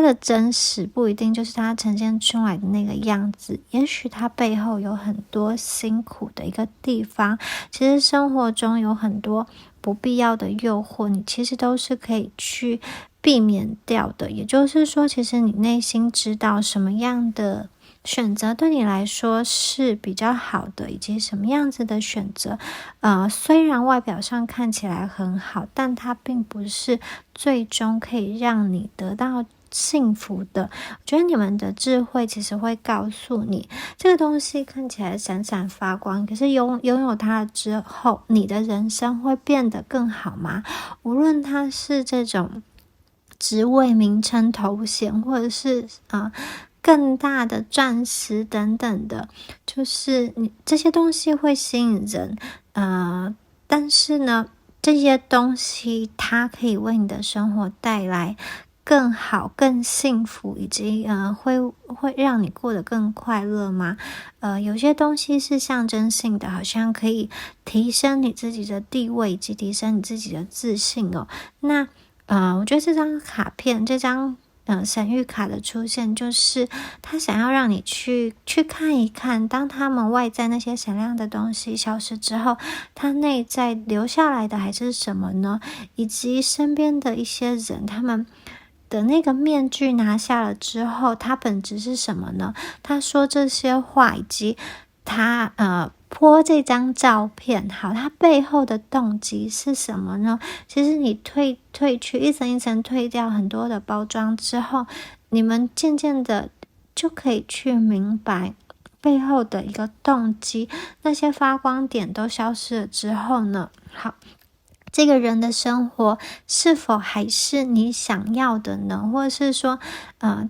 的真实，不一定就是他呈现出来的那个样子，也许他背后有很多辛苦的一个地方。其实生活中有很多不必要的诱惑，你其实都是可以去避免掉的。也就是说，其实你内心知道什么样的选择对你来说是比较好的，以及什么样子的选择虽然外表上看起来很好，但它并不是最终可以让你得到幸福的。我觉得你们的智慧其实会告诉你，这个东西看起来闪闪发光，可是拥有它之后，你的人生会变得更好吗？无论它是这种职位、名称、头衔，或者是更大的钻石等等的，就是你这些东西会吸引人，但是呢，这些东西它可以为你的生活带来更好、更幸福，以及会让你过得更快乐吗？有些东西是象征性的，好像可以提升你自己的地位，以及提升你自己的自信哦。那我觉得这张卡片，这张神谕卡的出现，就是他想要让你去看一看，当他们外在那些闪亮的东西消失之后，他内在留下来的还是什么呢？以及身边的一些人，他们的那个面具拿下了之后，它本质是什么呢？他说这些话，以及他po这张照片，好，它背后的动机是什么呢？其实你退去一层一层退掉很多的包装之后，你们渐渐的就可以去明白背后的一个动机。那些发光点都消失了之后呢，好，这个人的生活是否还是你想要的呢？或者是说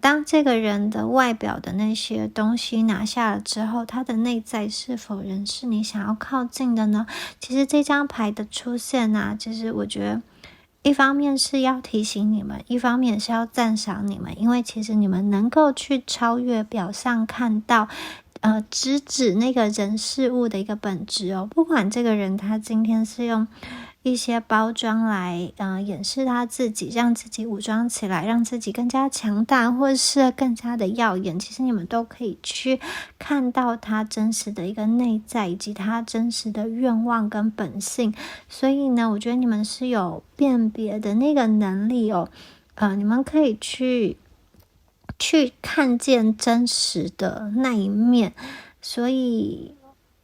当这个人的外表的那些东西拿下了之后，他的内在是否仍是你想要靠近的呢？其实这张牌的出现就是我觉得一方面是要提醒你们，一方面是要赞赏你们，因为其实你们能够去超越表象，看到直指那个人事物的一个本质哦。不管这个人他今天是用一些包装来掩饰他自己，让自己武装起来，让自己更加强大，或是更加的耀眼，其实你们都可以去看到他真实的一个内在，以及他真实的愿望跟本性。所以呢，我觉得你们是有辨别的那个能力哦。你们可以去看见真实的那一面。所以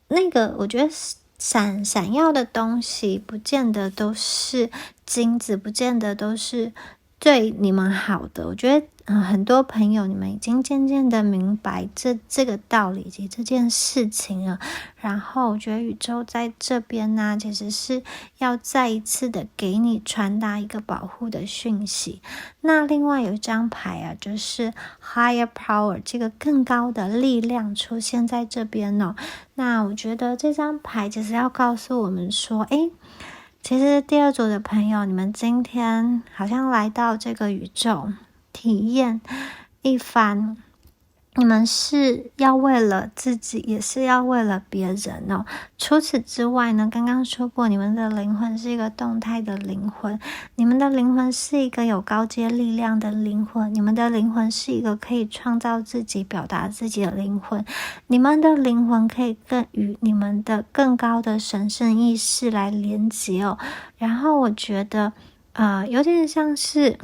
那个我觉得闪耀的东西不见得都是金子，不见得都是对你们好的。我觉得很多朋友你们已经渐渐的明白这个道理以及这件事情了，然后我觉得宇宙在这边呢，其实是要再一次的给你传达一个保护的讯息。那另外有一张牌啊，就是 Higher Power， 这个更高的力量出现在这边哦。那我觉得这张牌其实要告诉我们说，其实第二组的朋友，你们今天好像来到这个宇宙，体验一番，你们是要为了自己，也是要为了别人哦。除此之外呢，刚刚说过，你们的灵魂是一个动态的灵魂，你们的灵魂是一个有高阶力量的灵魂，你们的灵魂是一个可以创造自己、表达自己的灵魂，你们的灵魂可以与你们的更高的神圣意识来连接哦。然后我觉得，有点像是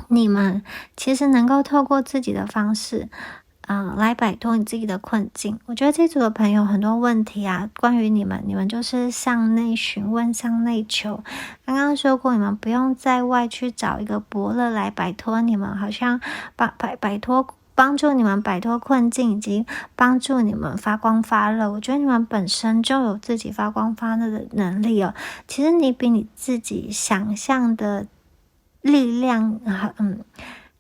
你们其实能够透过自己的方式，来摆脱你自己的困境。我觉得这组的朋友很多问题啊，关于你们就是向内询问，向内求。刚刚说过，你们不用在外去找一个伯乐来摆脱你们，好像帮助你们摆脱困境，以及帮助你们发光发热。我觉得你们本身就有自己发光发热的能力哦。其实你比你自己想象的力量，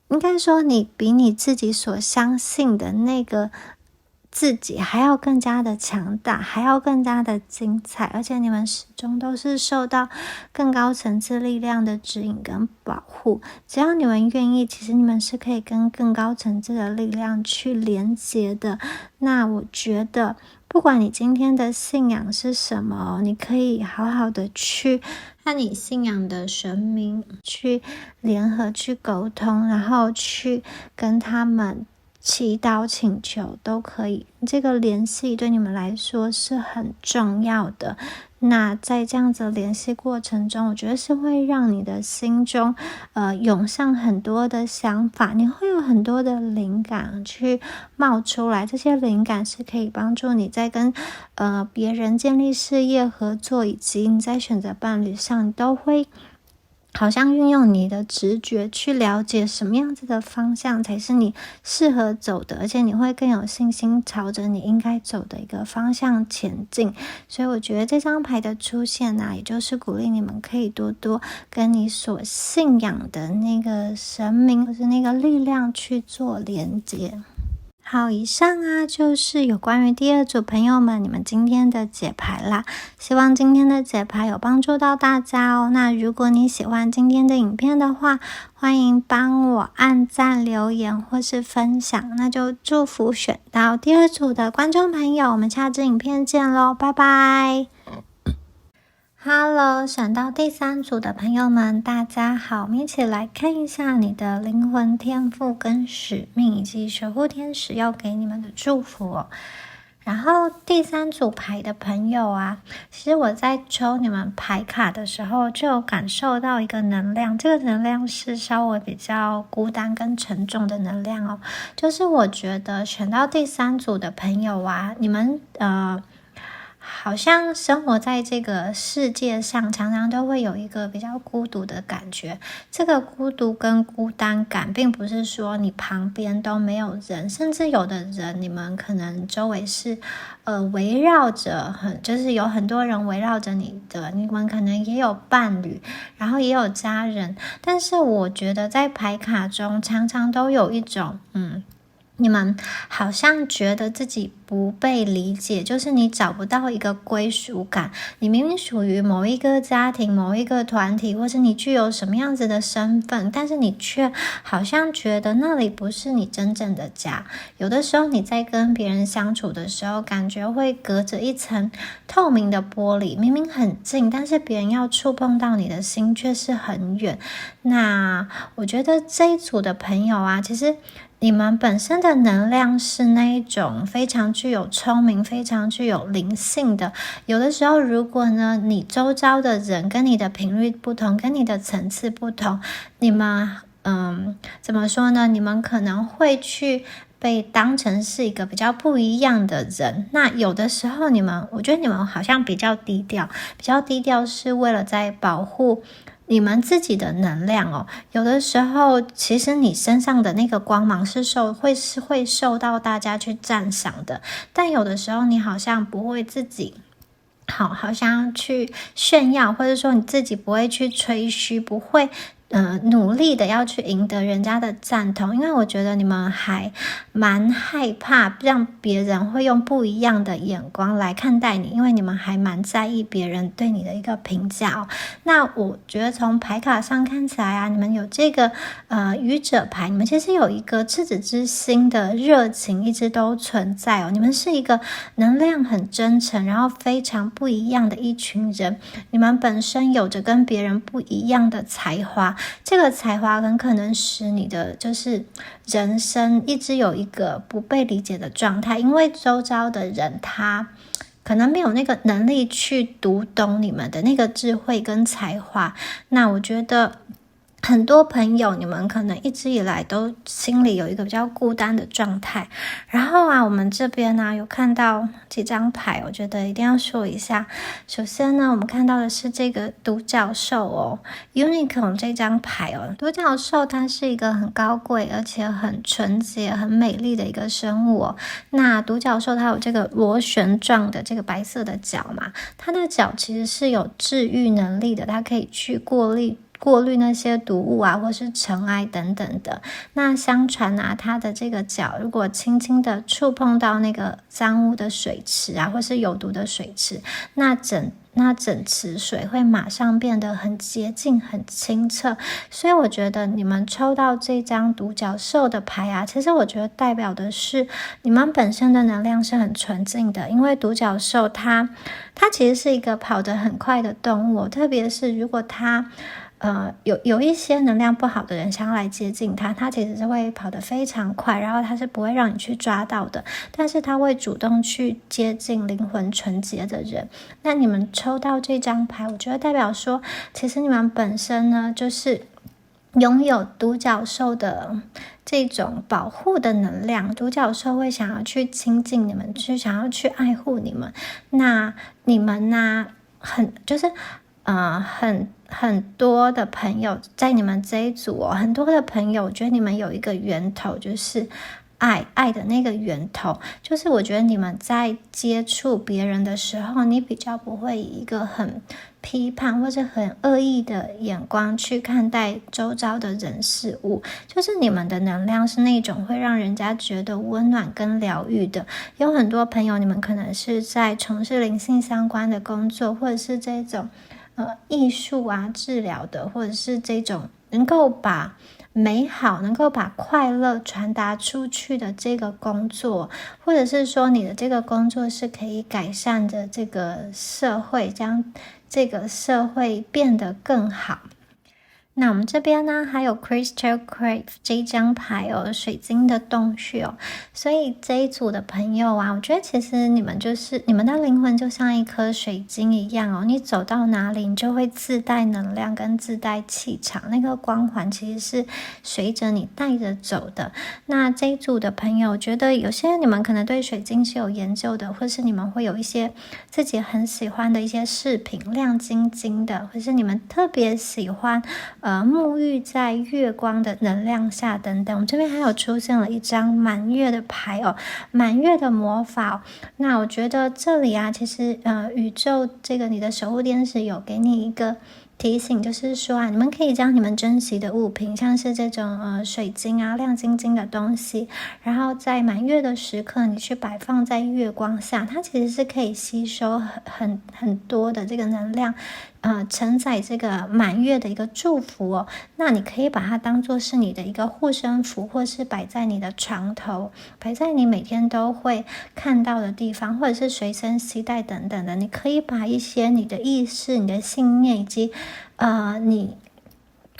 应该说你比你自己所相信的那个自己还要更加的强大，还要更加的精彩，而且你们始终都是受到更高层次力量的指引跟保护。只要你们愿意，其实你们是可以跟更高层次的力量去连接的。那我觉得不管你今天的信仰是什么，你可以好好的去和你信仰的神明去联合去沟通，然后去跟他们祈祷请求都可以，这个联系对你们来说是很重要的。那在这样子的联系过程中，我觉得是会让你的心中涌上很多的想法，你会有很多的灵感去冒出来，这些灵感是可以帮助你在跟别人建立事业合作，以及你在选择伴侣上，你都会好像运用你的直觉去了解什么样子的方向才是你适合走的，而且你会更有信心朝着你应该走的一个方向前进。所以我觉得这张牌的出现啊，也就是鼓励你们可以多多跟你所信仰的那个神明或是那个力量去做连接。好，以上啊就是有关于第二组朋友们你们今天的解牌啦，希望今天的解牌有帮助到大家哦。那如果你喜欢今天的影片的话，欢迎帮我按赞、留言或是分享，那就祝福选到第二组的观众朋友，我们下支影片见咯，拜拜。Hello， 选到第三组的朋友们，大家好，我们一起来看一下你的灵魂天赋跟使命，以及守护天使要给你们的祝福哦。然后第三组牌的朋友啊，其实我在抽你们牌卡的时候，就有感受到一个能量，这个能量是稍微比较孤单跟沉重的能量哦。就是我觉得选到第三组的朋友啊，你们好像生活在这个世界上，常常都会有一个比较孤独的感觉。这个孤独跟孤单感，并不是说你旁边都没有人，甚至有的人，你们可能周围是围绕着就是有很多人围绕着你的，你们可能也有伴侣，然后也有家人。但是我觉得在牌卡中，常常都有一种你们好像觉得自己不被理解，就是你找不到一个归属感。你明明属于某一个家庭、某一个团体，或是你具有什么样子的身份，但是你却好像觉得那里不是你真正的家。有的时候你在跟别人相处的时候，感觉会隔着一层透明的玻璃，明明很近，但是别人要触碰到你的心却是很远。那我觉得这一组的朋友啊，其实你们本身的能量是那一种非常具有聪明、非常具有灵性的。有的时候，如果呢你周遭的人跟你的频率不同，跟你的层次不同，你们怎么说呢？你们可能会去被当成是一个比较不一样的人。那有的时候我觉得你们好像比较低调，是为了在保护你们自己的能量哦，有的时候其实你身上的那个光芒是会受到大家去赞赏的，但有的时候你好像不会自己好像去炫耀，或者说你自己不会去吹嘘，不会努力的要去赢得人家的赞同，因为我觉得你们还蛮害怕让别人会用不一样的眼光来看待你，因为你们还蛮在意别人对你的一个评价哦。那我觉得从牌卡上看起来啊，你们有这个愚者牌，你们其实有一个赤子之心的热情一直都存在哦。你们是一个能量很真诚，然后非常不一样的一群人，你们本身有着跟别人不一样的才华，这个才华很可能使你的就是人生一直有一个不被理解的状态，因为周遭的人他可能没有那个能力去读懂你们的那个智慧跟才华。那我觉得很多朋友你们可能一直以来都心里有一个比较孤单的状态，然后啊我们这边呢有看到几张牌，我觉得一定要说一下。首先呢我们看到的是这个独角兽哦， Unicorn 这张牌哦，独角兽它是一个很高贵而且很纯洁很美丽的一个生物哦。那独角兽它有这个螺旋状的这个白色的角嘛，它的角其实是有治愈能力的，它可以去过滤那些毒物啊，或是尘埃等等的。那相传啊，它的这个脚如果轻轻的触碰到那个脏污的水池啊，或是有毒的水池，那整池水会马上变得很洁净很清澈。所以我觉得你们抽到这张独角兽的牌啊，其实我觉得代表的是你们本身的能量是很纯净的，因为独角兽它其实是一个跑得很快的动物，特别是如果它有一些能量不好的人想要来接近他其实是会跑得非常快，然后他是不会让你去抓到的，但是他会主动去接近灵魂纯洁的人。那你们抽到这张牌，我觉得代表说其实你们本身呢就是拥有独角兽的这种保护的能量，独角兽会想要去亲近你们，想要去爱护你们。那你们呢很多的朋友在你们这一组哦，很多的朋友，我觉得你们有一个源头，就是爱的那个源头，就是我觉得你们在接触别人的时候，你比较不会以一个很批判或者很恶意的眼光去看待周遭的人事物，就是你们的能量是那种会让人家觉得温暖跟疗愈的。有很多朋友你们可能是在从事灵性相关的工作，或者是这种艺术啊治疗的，或者是这种能够把美好能够把快乐传达出去的这个工作，或者是说你的这个工作是可以改善的这个社会，将这个社会变得更好。那我们这边呢还有 Crystal Cave 这一张牌哦，水晶的洞穴哦。所以这一组的朋友啊，我觉得其实你们的灵魂就像一颗水晶一样哦，你走到哪里你就会自带能量跟自带气场，那个光环其实是随着你带着走的。那这一组的朋友，我觉得有些你们可能对水晶是有研究的，或是你们会有一些自己很喜欢的一些饰品，亮晶晶的，或是你们特别喜欢沐浴在月光的能量下等等。我们这边还有出现了一张满月的牌哦，满月的魔法哦。那我觉得这里啊，其实宇宙这个你的守护天使有给你一个提醒，就是说啊，你们可以将你们珍惜的物品，像是这种水晶啊亮晶晶的东西，然后在满月的时刻你去摆放在月光下，它其实是可以吸收很多的这个能量，承载这个满月的一个祝福哦。那你可以把它当作是你的一个护身符，或是摆在你的床头，摆在你每天都会看到的地方，或者是随身携带等等的。你可以把一些你的意识、你的信念以及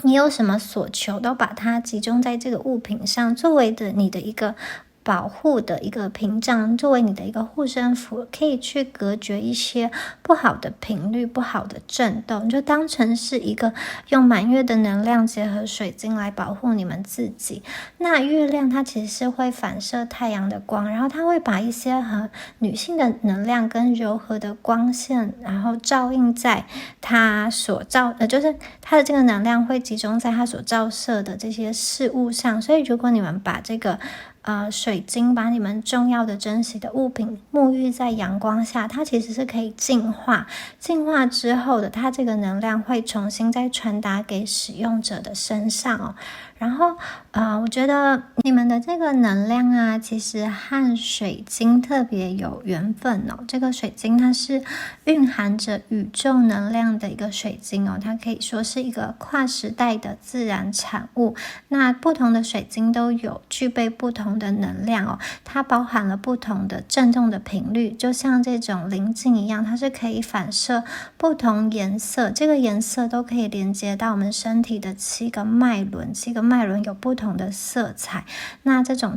你有什么所求，都把它集中在这个物品上，作为你的一个保护的一个屏障，作为你的一个护身符，可以去隔绝一些不好的频率、不好的震动，就当成是一个用满月的能量结合水晶来保护你们自己。那月亮它其实是会反射太阳的光，然后它会把一些很女性的能量跟柔和的光线，然后照映在它所就是它的这个能量会集中在它所照射的这些事物上。所以如果你们把这个水晶，把你们重要的珍惜的物品沐浴在阳光下，它其实是可以净化之后的，它这个能量会重新再传达给使用者的身上哦。然后我觉得你们的这个能量啊，其实和水晶特别有缘分哦。这个水晶它是蕴含着宇宙能量的一个水晶哦，它可以说是一个跨时代的自然产物。那不同的水晶都有具备不同的能量哦，它包含了不同的振动的频率，就像这种棱镜一样，它是可以反射不同颜色，这个颜色都可以连接到我们身体的7个脉轮有不同的色彩。那这种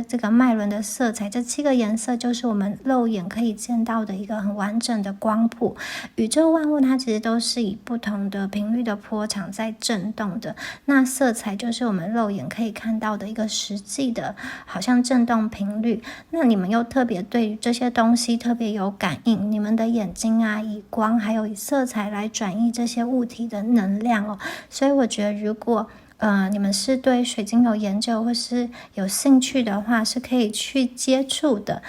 这个脉轮的色彩，这7个颜色就是我们肉眼可以见到的一个很完整的光谱。宇宙万物它其实都是以不同的频率的波长在震动的，那色彩就是我们肉眼可以看到的一个实际的好像震动频率。那你们又特别对于这些东西特别有感应，你们的眼睛啊以光还有以色彩来转移这些物体的能量哦。所以我觉得如果你们是对水晶有研究或是有兴趣的话，是可以去接触的。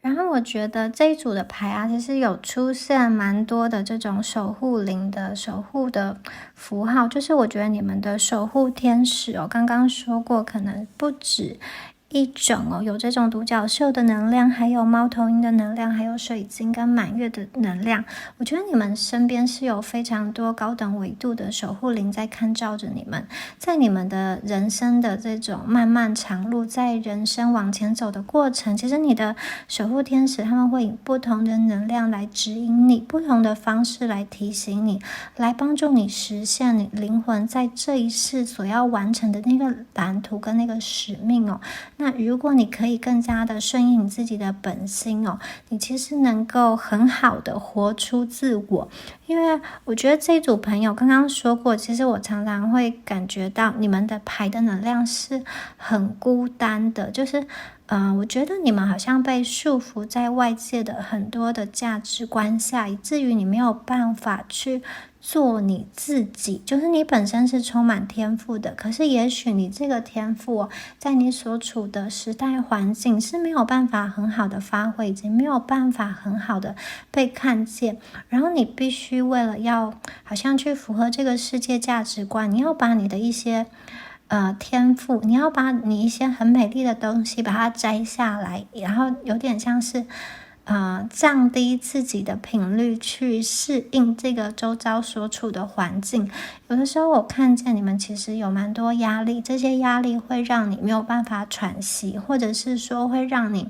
然后我觉得这一组的牌啊，其实有出现蛮多的这种守护灵的守护的符号，就是我觉得你们的守护天使哦，刚刚说过可能不止一种哦，有这种独角兽的能量，还有猫头鹰的能量，还有水晶跟满月的能量。我觉得你们身边是有非常多高等维度的守护灵在看照着你们，在你们的人生的这种漫漫长路，在人生往前走的过程，其实你的守护天使他们会以不同的能量来指引你，不同的方式来提醒你，来帮助你实现你灵魂在这一世所要完成的那个蓝图跟那个使命哦。那如果你可以更加的顺应你自己的本心哦，你其实能够很好的活出自我。因为我觉得这一组朋友刚刚说过，其实我常常会感觉到你们的牌的能量是很孤单的，就是我觉得你们好像被束缚在外界的很多的价值观下，以至于你没有办法去做你自己，就是你本身是充满天赋的，可是也许你这个天赋在你所处的时代环境是没有办法很好的发挥，以及没有办法很好的被看见，然后你必须为了要好像去符合这个世界价值观，你要把你的一些天赋，你要把你一些很美丽的东西把它摘下来，然后有点像是降低自己的频率去适应这个周遭所处的环境。有的时候我看见你们其实有蛮多压力，这些压力会让你没有办法喘息，或者是说会让你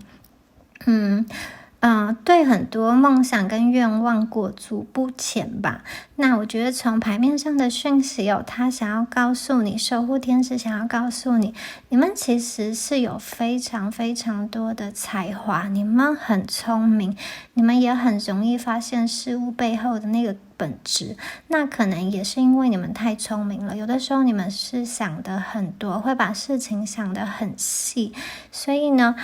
对很多梦想跟愿望裹足不前吧。那我觉得从牌面上的讯息他想要告诉你，守护天使想要告诉你，你们其实是有非常非常多的才华，你们很聪明，你们也很容易发现事物背后的那个本质。那可能也是因为你们太聪明了，有的时候你们是想的很多，会把事情想得很细，所以呢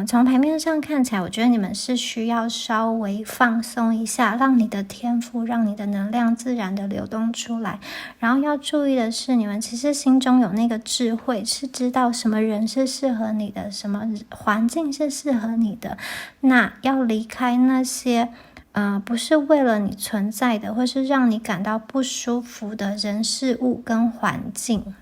从牌面上看起来，我觉得你们是需要稍微放松一下，让你的天赋，让你的能量自然的流动出来。然后要注意的是，你们其实心中有那个智慧，是知道什么人是适合你的，什么环境是适合你的。那要离开那些不是为了你存在的，或是让你感到不舒服的人事物跟环境。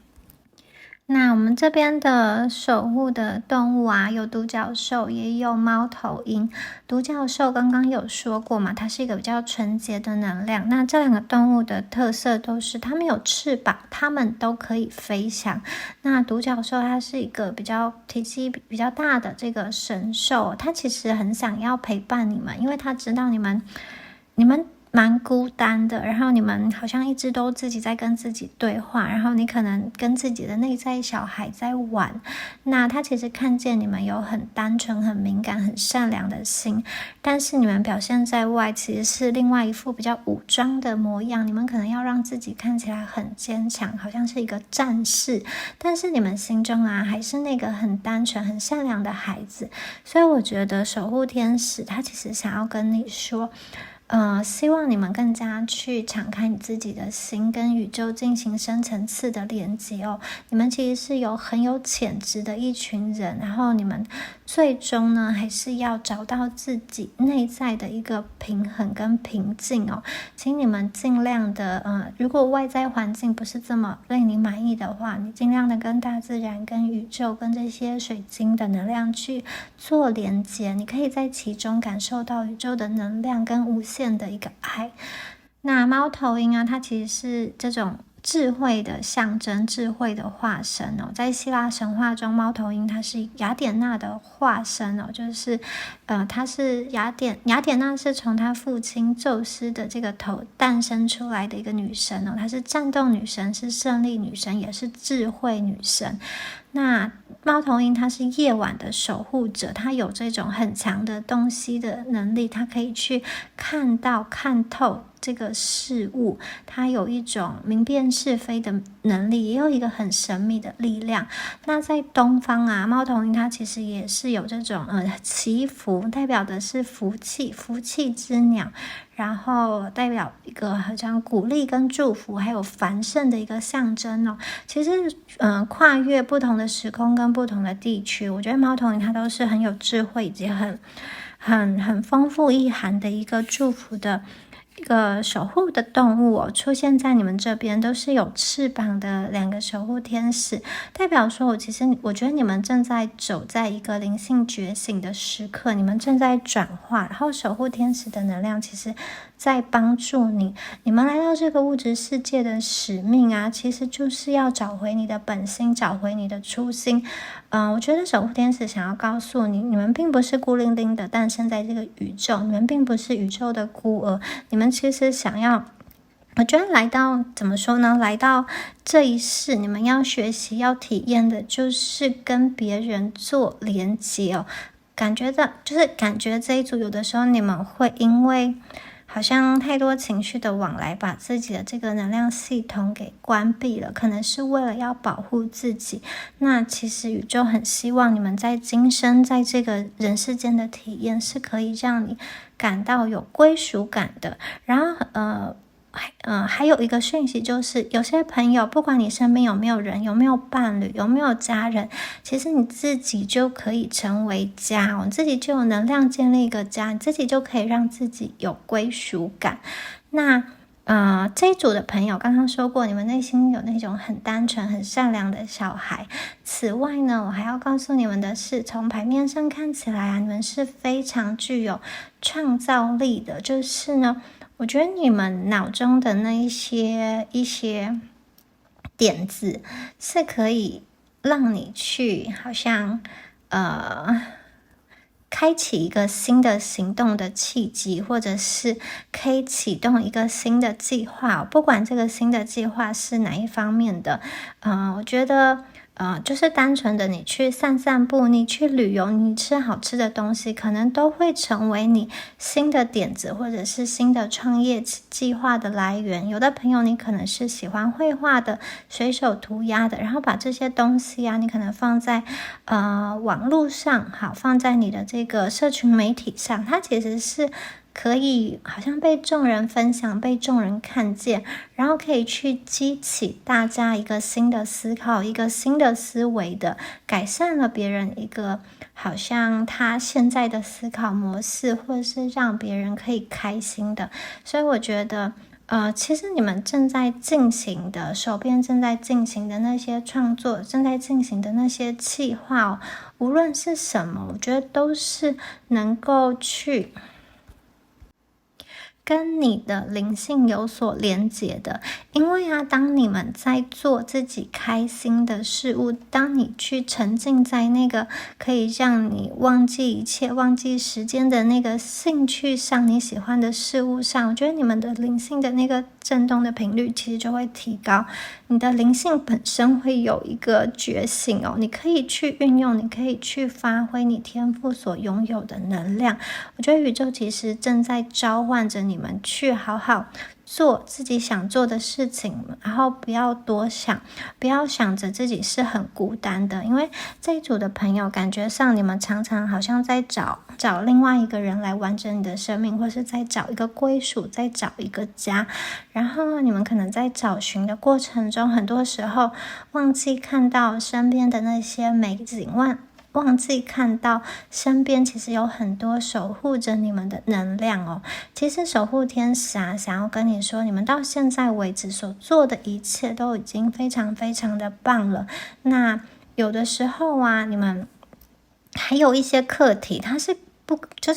那我们这边的守护的动物啊，有独角兽，也有猫头鹰。独角兽刚刚有说过嘛，它是一个比较纯洁的能量。那这两个动物的特色都是它们有翅膀，它们都可以飞翔。那独角兽它是一个比较体积比较大的这个神兽，它其实很想要陪伴你们，因为它知道你们蛮孤单的，然后你们好像一直都自己在跟自己对话，然后你可能跟自己的内在小孩在玩。那他其实看见你们有很单纯、很敏感、很善良的心，但是你们表现在外其实是另外一副比较武装的模样。你们可能要让自己看起来很坚强，好像是一个战士，但是你们心中啊还是那个很单纯、很善良的孩子。所以我觉得守护天使他其实想要跟你说，希望你们更加去敞开你自己的心，跟宇宙进行深层次的连接哦。你们其实是很有潜质的一群人，然后你们最终呢，还是要找到自己内在的一个平衡跟平静哦。请你们尽量的，如果外在环境不是这么令你满意的话，你尽量的跟大自然、跟宇宙、跟这些水晶的能量去做连接，你可以在其中感受到宇宙的能量跟无限的一个爱。那猫头鹰啊，它其实是这种智慧的象征，智慧的化身哦。在希腊神话中，猫头鹰它是雅典娜的化身哦，就是它是雅典娜是从她父亲宙斯的这个头诞生出来的一个女神哦，她是战斗女神，是胜利女神，也是智慧女神。那猫头鹰它是夜晚的守护者，它有这种很强的洞悉的能力，它可以去看透这个事物，它有一种明辨是非的能力，也有一个很神秘的力量。那在东方啊，猫头鹰它其实也是有这种祈福，代表的是福气之鸟，然后代表一个好像鼓励跟祝福还有繁盛的一个象征哦。其实跨越不同的时空跟不同的地区，我觉得猫头鹰它都是很有智慧以及很丰富意涵的一个祝福的一个守护的动物哦，出现在你们这边都是有翅膀的两个守护天使，代表说我觉得你们正在走在一个灵性觉醒的时刻，你们正在转化，然后守护天使的能量其实在帮助你。你们来到这个物质世界的使命啊，其实就是要找回你的本心，找回你的初心。我觉得守护天使想要告诉你，你们并不是孤零零的诞生在这个宇宙，你们并不是宇宙的孤儿，你们其实想要，我觉得来到怎么说呢？来到这一世，你们要学习、要体验的，就是跟别人做连接哦。感觉这一组有的时候你们会因为好像太多情绪的往来，把自己的这个能量系统给关闭了，可能是为了要保护自己。那其实宇宙很希望你们在今生，在这个人世间的体验是可以让你感到有归属感的。然后还有一个讯息就是，有些朋友，不管你身边有没有人，有没有伴侣，有没有家人，其实你自己就可以成为家哦，你自己就有能量建立一个家，你自己就可以让自己有归属感。那这一组的朋友刚刚说过，你们内心有那种很单纯、很善良的小孩。此外呢，我还要告诉你们的是，从牌面上看起来啊，你们是非常具有创造力的，就是呢。我觉得你们脑中的那一些点子是可以让你去好像开启一个新的行动的契机，或者是可以启动一个新的计划，不管这个新的计划是哪一方面的，我觉得就是单纯的你去散散步，你去旅游，你吃好吃的东西，可能都会成为你新的点子或者是新的创业计划的来源。有的朋友你可能是喜欢绘画的，随手涂鸦的，然后把这些东西啊，你可能放在网络上，好，放在你的这个社群媒体上，它其实是可以好像被众人分享，被众人看见，然后可以去激起大家一个新的思考，一个新的思维的，改善了别人一个好像他现在的思考模式，或者是让别人可以开心的。所以我觉得其实你们正在进行的，手边正在进行的那些创作，正在进行的那些企划无论是什么，我觉得都是能够去跟你的灵性有所连结的。因为当你们在做自己开心的事物，当你去沉浸在那个可以让你忘记一切、忘记时间的那个兴趣上，你喜欢的事物上，我觉得你们的灵性的那个振动的频率其实就会提高，你的灵性本身会有一个觉醒你可以去运用，你可以去发挥你天赋所拥有的能量。我觉得宇宙其实正在召唤着你们去好好做自己想做的事情，然后不要多想，不要想着自己是很孤单的，因为这一组的朋友感觉上你们常常好像在找另外一个人来完整你的生命，或是在找一个归属，在找一个家，然后你们可能在找寻的过程中，很多时候忘记看到身边的那些美景，忘记看到身边其实有很多守护着你们的能量其实守护天使想要跟你说，你们到现在为止所做的一切都已经非常非常的棒了。那有的时候你们还有一些课题，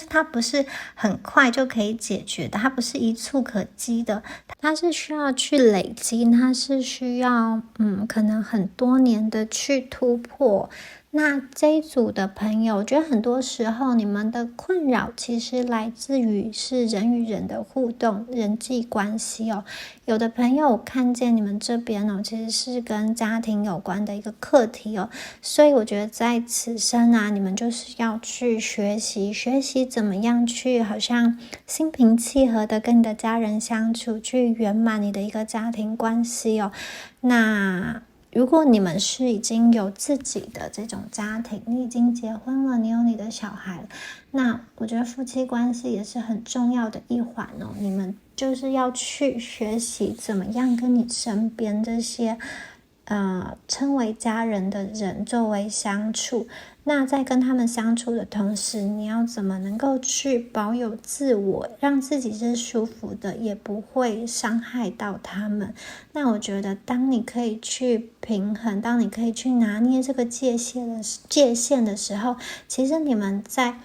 它不是很快就可以解决的，它不是一触可及的，它是需要去累积，它是需要可能很多年的去突破。那这一组的朋友，我觉得很多时候你们的困扰其实来自于是人与人的互动、人际关系有的朋友看见你们这边其实是跟家庭有关的一个课题所以我觉得在此生你们就是要去学习怎么样去好像心平气和的跟你的家人相处，去圆满你的一个家庭关系那如果你们是已经有自己的这种家庭，你已经结婚了，你有你的小孩了，那我觉得夫妻关系也是很重要的一环你们就是要去学习怎么样跟你身边这些称为家人的人作为相处。那在跟他们相处的同时，你要怎么能够去保有自我，让自己是舒服的，也不会伤害到他们。那我觉得当你可以去平衡，当你可以去拿捏这个界限的时候，其实你们在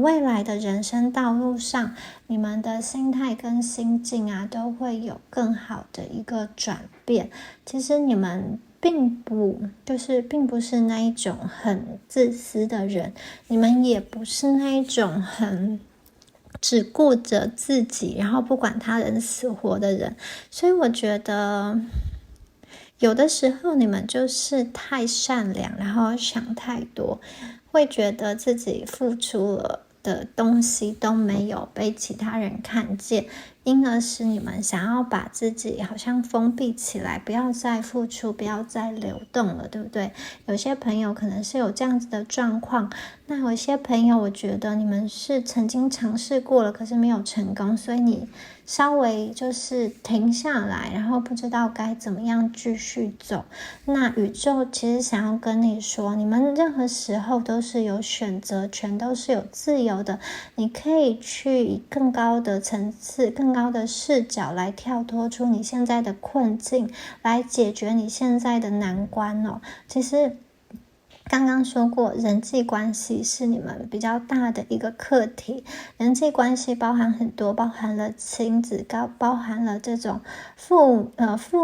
未来的人生道路上，你们的心态跟心境都会有更好的一个转变。其实你们并不是那一种很自私的人，你们也不是那一种很只顾着自己，然后不管他人死活的人。所以我觉得有的时候你们就是太善良，然后想太多，会觉得自己付出了的东西都没有被其他人看见，因而使你们想要把自己好像封闭起来，不要再付出，不要再流动了，对不对？有些朋友可能是有这样子的状况，那有些朋友我觉得你们是曾经尝试过了，可是没有成功，所以你稍微就是停下来，然后不知道该怎么样继续走。那宇宙其实想要跟你说，你们任何时候都是有选择权，都是有自由的，你可以去以更高的层次、更高的视角来跳脱出你现在的困境，来解决你现在的难关其实刚刚说过，人际关系是你们比较大的一个课题。人际关系包含很多，包含了亲子，包含了这种父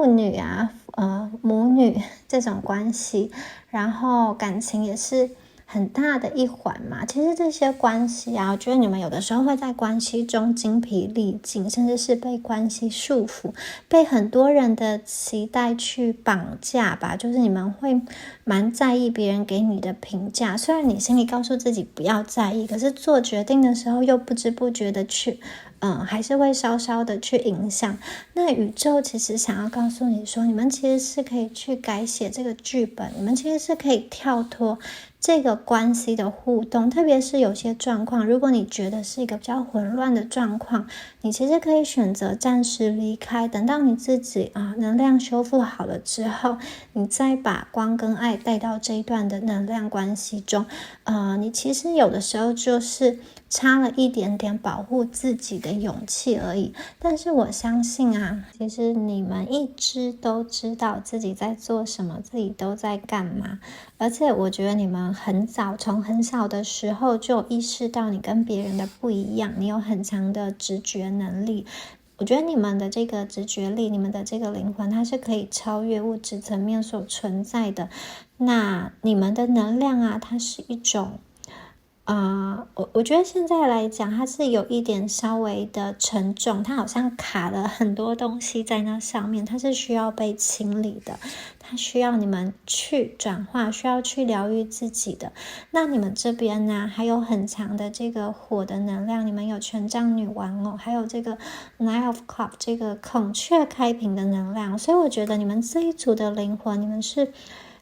女母女这种关系，然后感情也是很大的一环嘛。其实这些关系我觉得你们有的时候会在关系中精疲力尽，甚至是被关系束缚，被很多人的期待去绑架吧。就是你们会蛮在意别人给你的评价，虽然你心里告诉自己不要在意，可是做决定的时候又不知不觉的去还是会稍稍的去影响。那宇宙其实想要告诉你说，你们其实是可以去改写这个剧本，你们其实是可以跳脱这个关系的互动，特别是有些状况，如果你觉得是一个比较混乱的状况，你其实可以选择暂时离开，等到你自己能量修复好了之后，你再把光跟爱带到这一段的能量关系中。你其实有的时候就是差了一点点保护自己的勇气而已。但是我相信啊，其实你们一直都知道自己在做什么，自己都在干嘛。而且我觉得你们从很小的时候就有意识到你跟别人的不一样，你有很强的直觉能力。我觉得你们的这个直觉力，你们的这个灵魂，它是可以超越物质层面所存在的。那你们的能量啊，它是一种我觉得现在来讲，它是有一点稍微的沉重，它好像卡了很多东西在那上面，它是需要被清理的，它需要你们去转化，需要去疗愈自己的。那你们这边呢，还有很强的这个火的能量，你们有权杖女王哦，还有这个 Nine of Cups 这个孔雀开屏的能量，所以我觉得你们这一组的灵魂，你们是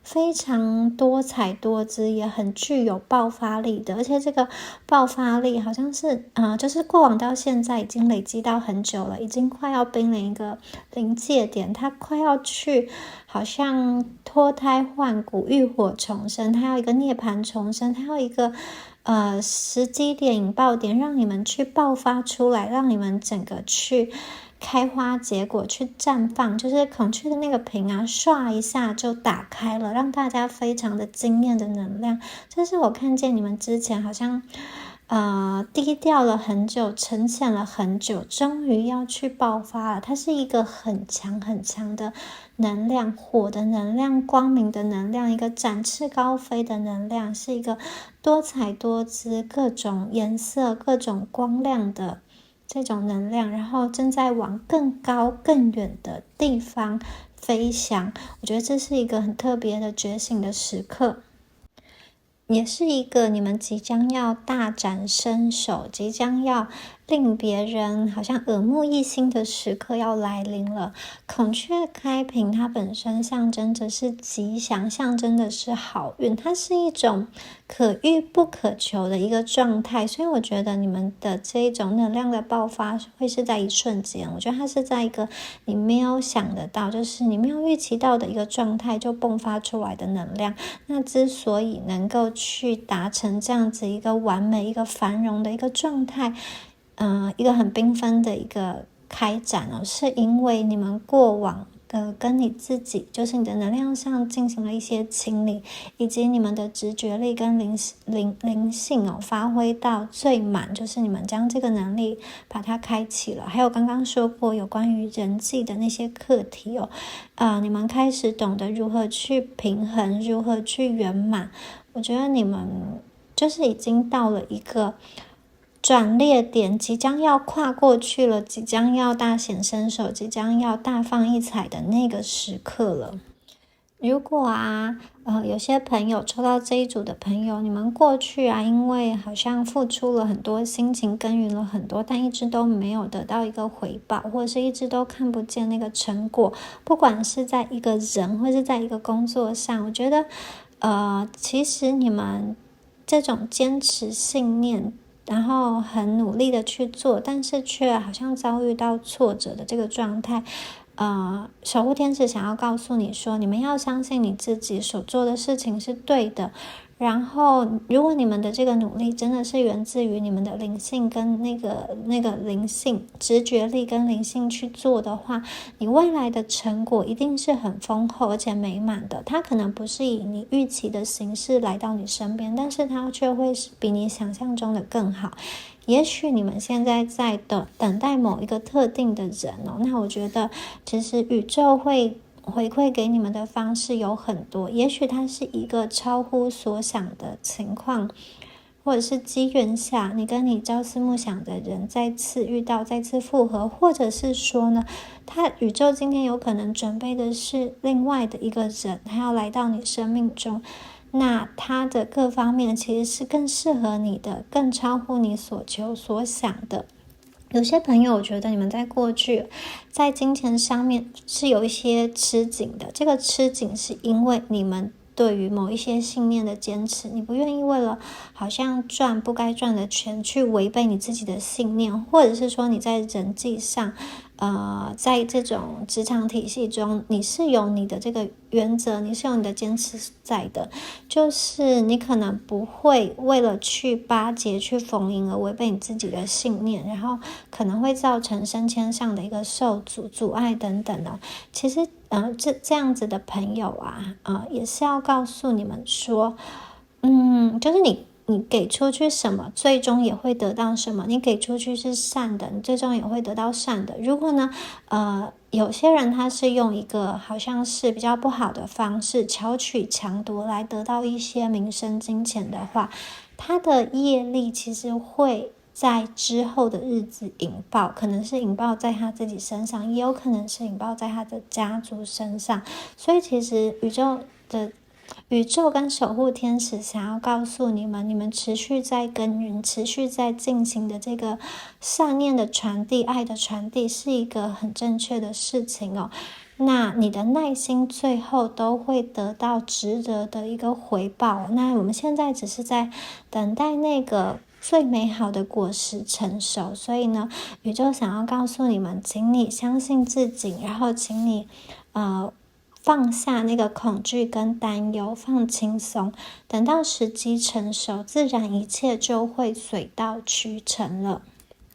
非常多彩多姿，也很具有爆发力的，而且这个爆发力好像是就是过往到现在已经累积到很久了，已经快要濒临一个临界点，它快要去好像脱胎换骨、浴火重生，它要一个涅槃重生，它要一个时机点、引爆点，让你们去爆发出来，让你们整个去开花结果，去绽放，就是孔雀的那个屏啊，唰一下就打开了，让大家非常的惊艳的能量。这是我看见你们之前好像低调了很久，沉潜了很久，终于要去爆发了。它是一个很强很强的能量，火的能量，光明的能量，一个展翅高飞的能量，是一个多彩多姿、各种颜色、各种光亮的这种能量，然后正在往更高更远的地方飞翔。我觉得这是一个很特别的觉醒的时刻，也是一个你们即将要大展身手，即将要令别人好像耳目一新的时刻要来临了。孔雀开屏，它本身象征着是吉祥，象征的是好运，它是一种可遇不可求的一个状态，所以我觉得你们的这一种能量的爆发会是在一瞬间，我觉得它是在一个你没有想得到，就是你没有预期到的一个状态就迸发出来的能量。那之所以能够去达成这样子一个完美、一个繁荣的一个状态，一个很缤纷的一个开展哦，是因为你们过往跟你自己，就是你的能量上进行了一些清理，以及你们的直觉力跟灵性哦发挥到最满，就是你们将这个能力把它开启了。还有刚刚说过有关于人际的那些课题哦，你们开始懂得如何去平衡，如何去圆满。我觉得你们就是已经到了一个转捩点，即将要跨过去了，即将要大显身手，即将要大放异彩的那个时刻了。如果有些朋友抽到这一组的朋友，你们过去因为好像付出了很多，心情耕耘了很多，但一直都没有得到一个回报，或者是一直都看不见那个成果，不管是在一个人或是在一个工作上，我觉得其实你们这种坚持信念，然后很努力的去做，但是却好像遭遇到挫折的这个状态，守护天使想要告诉你说，你们要相信你自己所做的事情是对的。然后如果你们的这个努力真的是源自于你们的灵性跟那个灵性直觉力跟灵性去做的话，你未来的成果一定是很丰厚而且美满的。它可能不是以你预期的形式来到你身边，但是它却会是比你想象中的更好。也许你们现在在等待某一个特定的人哦，那我觉得其实宇宙会回馈给你们的方式有很多，也许它是一个超乎所想的情况，或者是机缘下你跟你朝思暮想的人再次遇到，再次复合，或者是说呢，宇宙今天有可能准备的是另外的一个人，他要来到你生命中，那他的各方面其实是更适合你的，更超乎你所求所想的。有些朋友我觉得你们在过去在金钱上面是有一些吃紧的，这个吃紧是因为你们对于某一些信念的坚持，你不愿意为了好像赚不该赚的钱去违背你自己的信念，或者是说你在人际上在这种职场体系中，你是有你的这个原则，你是有你的坚持在的，就是你可能不会为了去巴结、去逢迎而违背你自己的信念，然后可能会造成升迁上的一个受阻碍等等哦。其实这样子的朋友也是要告诉你们说，就是你给出去什么，最终也会得到什么。你给出去是善的，你最终也会得到善的。如果呢，有些人他是用一个好像是比较不好的方式，巧取强夺来得到一些名声金钱的话，他的业力其实会在之后的日子引爆，可能是引爆在他自己身上，也有可能是引爆在他的家族身上。所以其实宇宙跟守护天使想要告诉你们，你们持续在耕耘，持续在进行的这个善念的传递、爱的传递，是一个很正确的事情哦。那你的耐心最后都会得到值得的一个回报。那我们现在只是在等待那个最美好的果实成熟，所以呢，宇宙想要告诉你们，请你相信自己，然后请你放下那个恐惧跟担忧，放轻松，等到时机成熟，自然一切就会水到渠成了。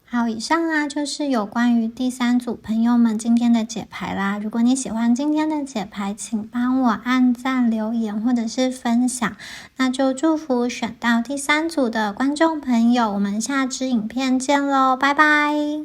好，以上就是有关于第3组朋友们今天的解牌啦。如果你喜欢今天的解牌，请帮我按赞、留言或者是分享。那就祝福选到第3组的观众朋友，我们下支影片见咯，拜拜。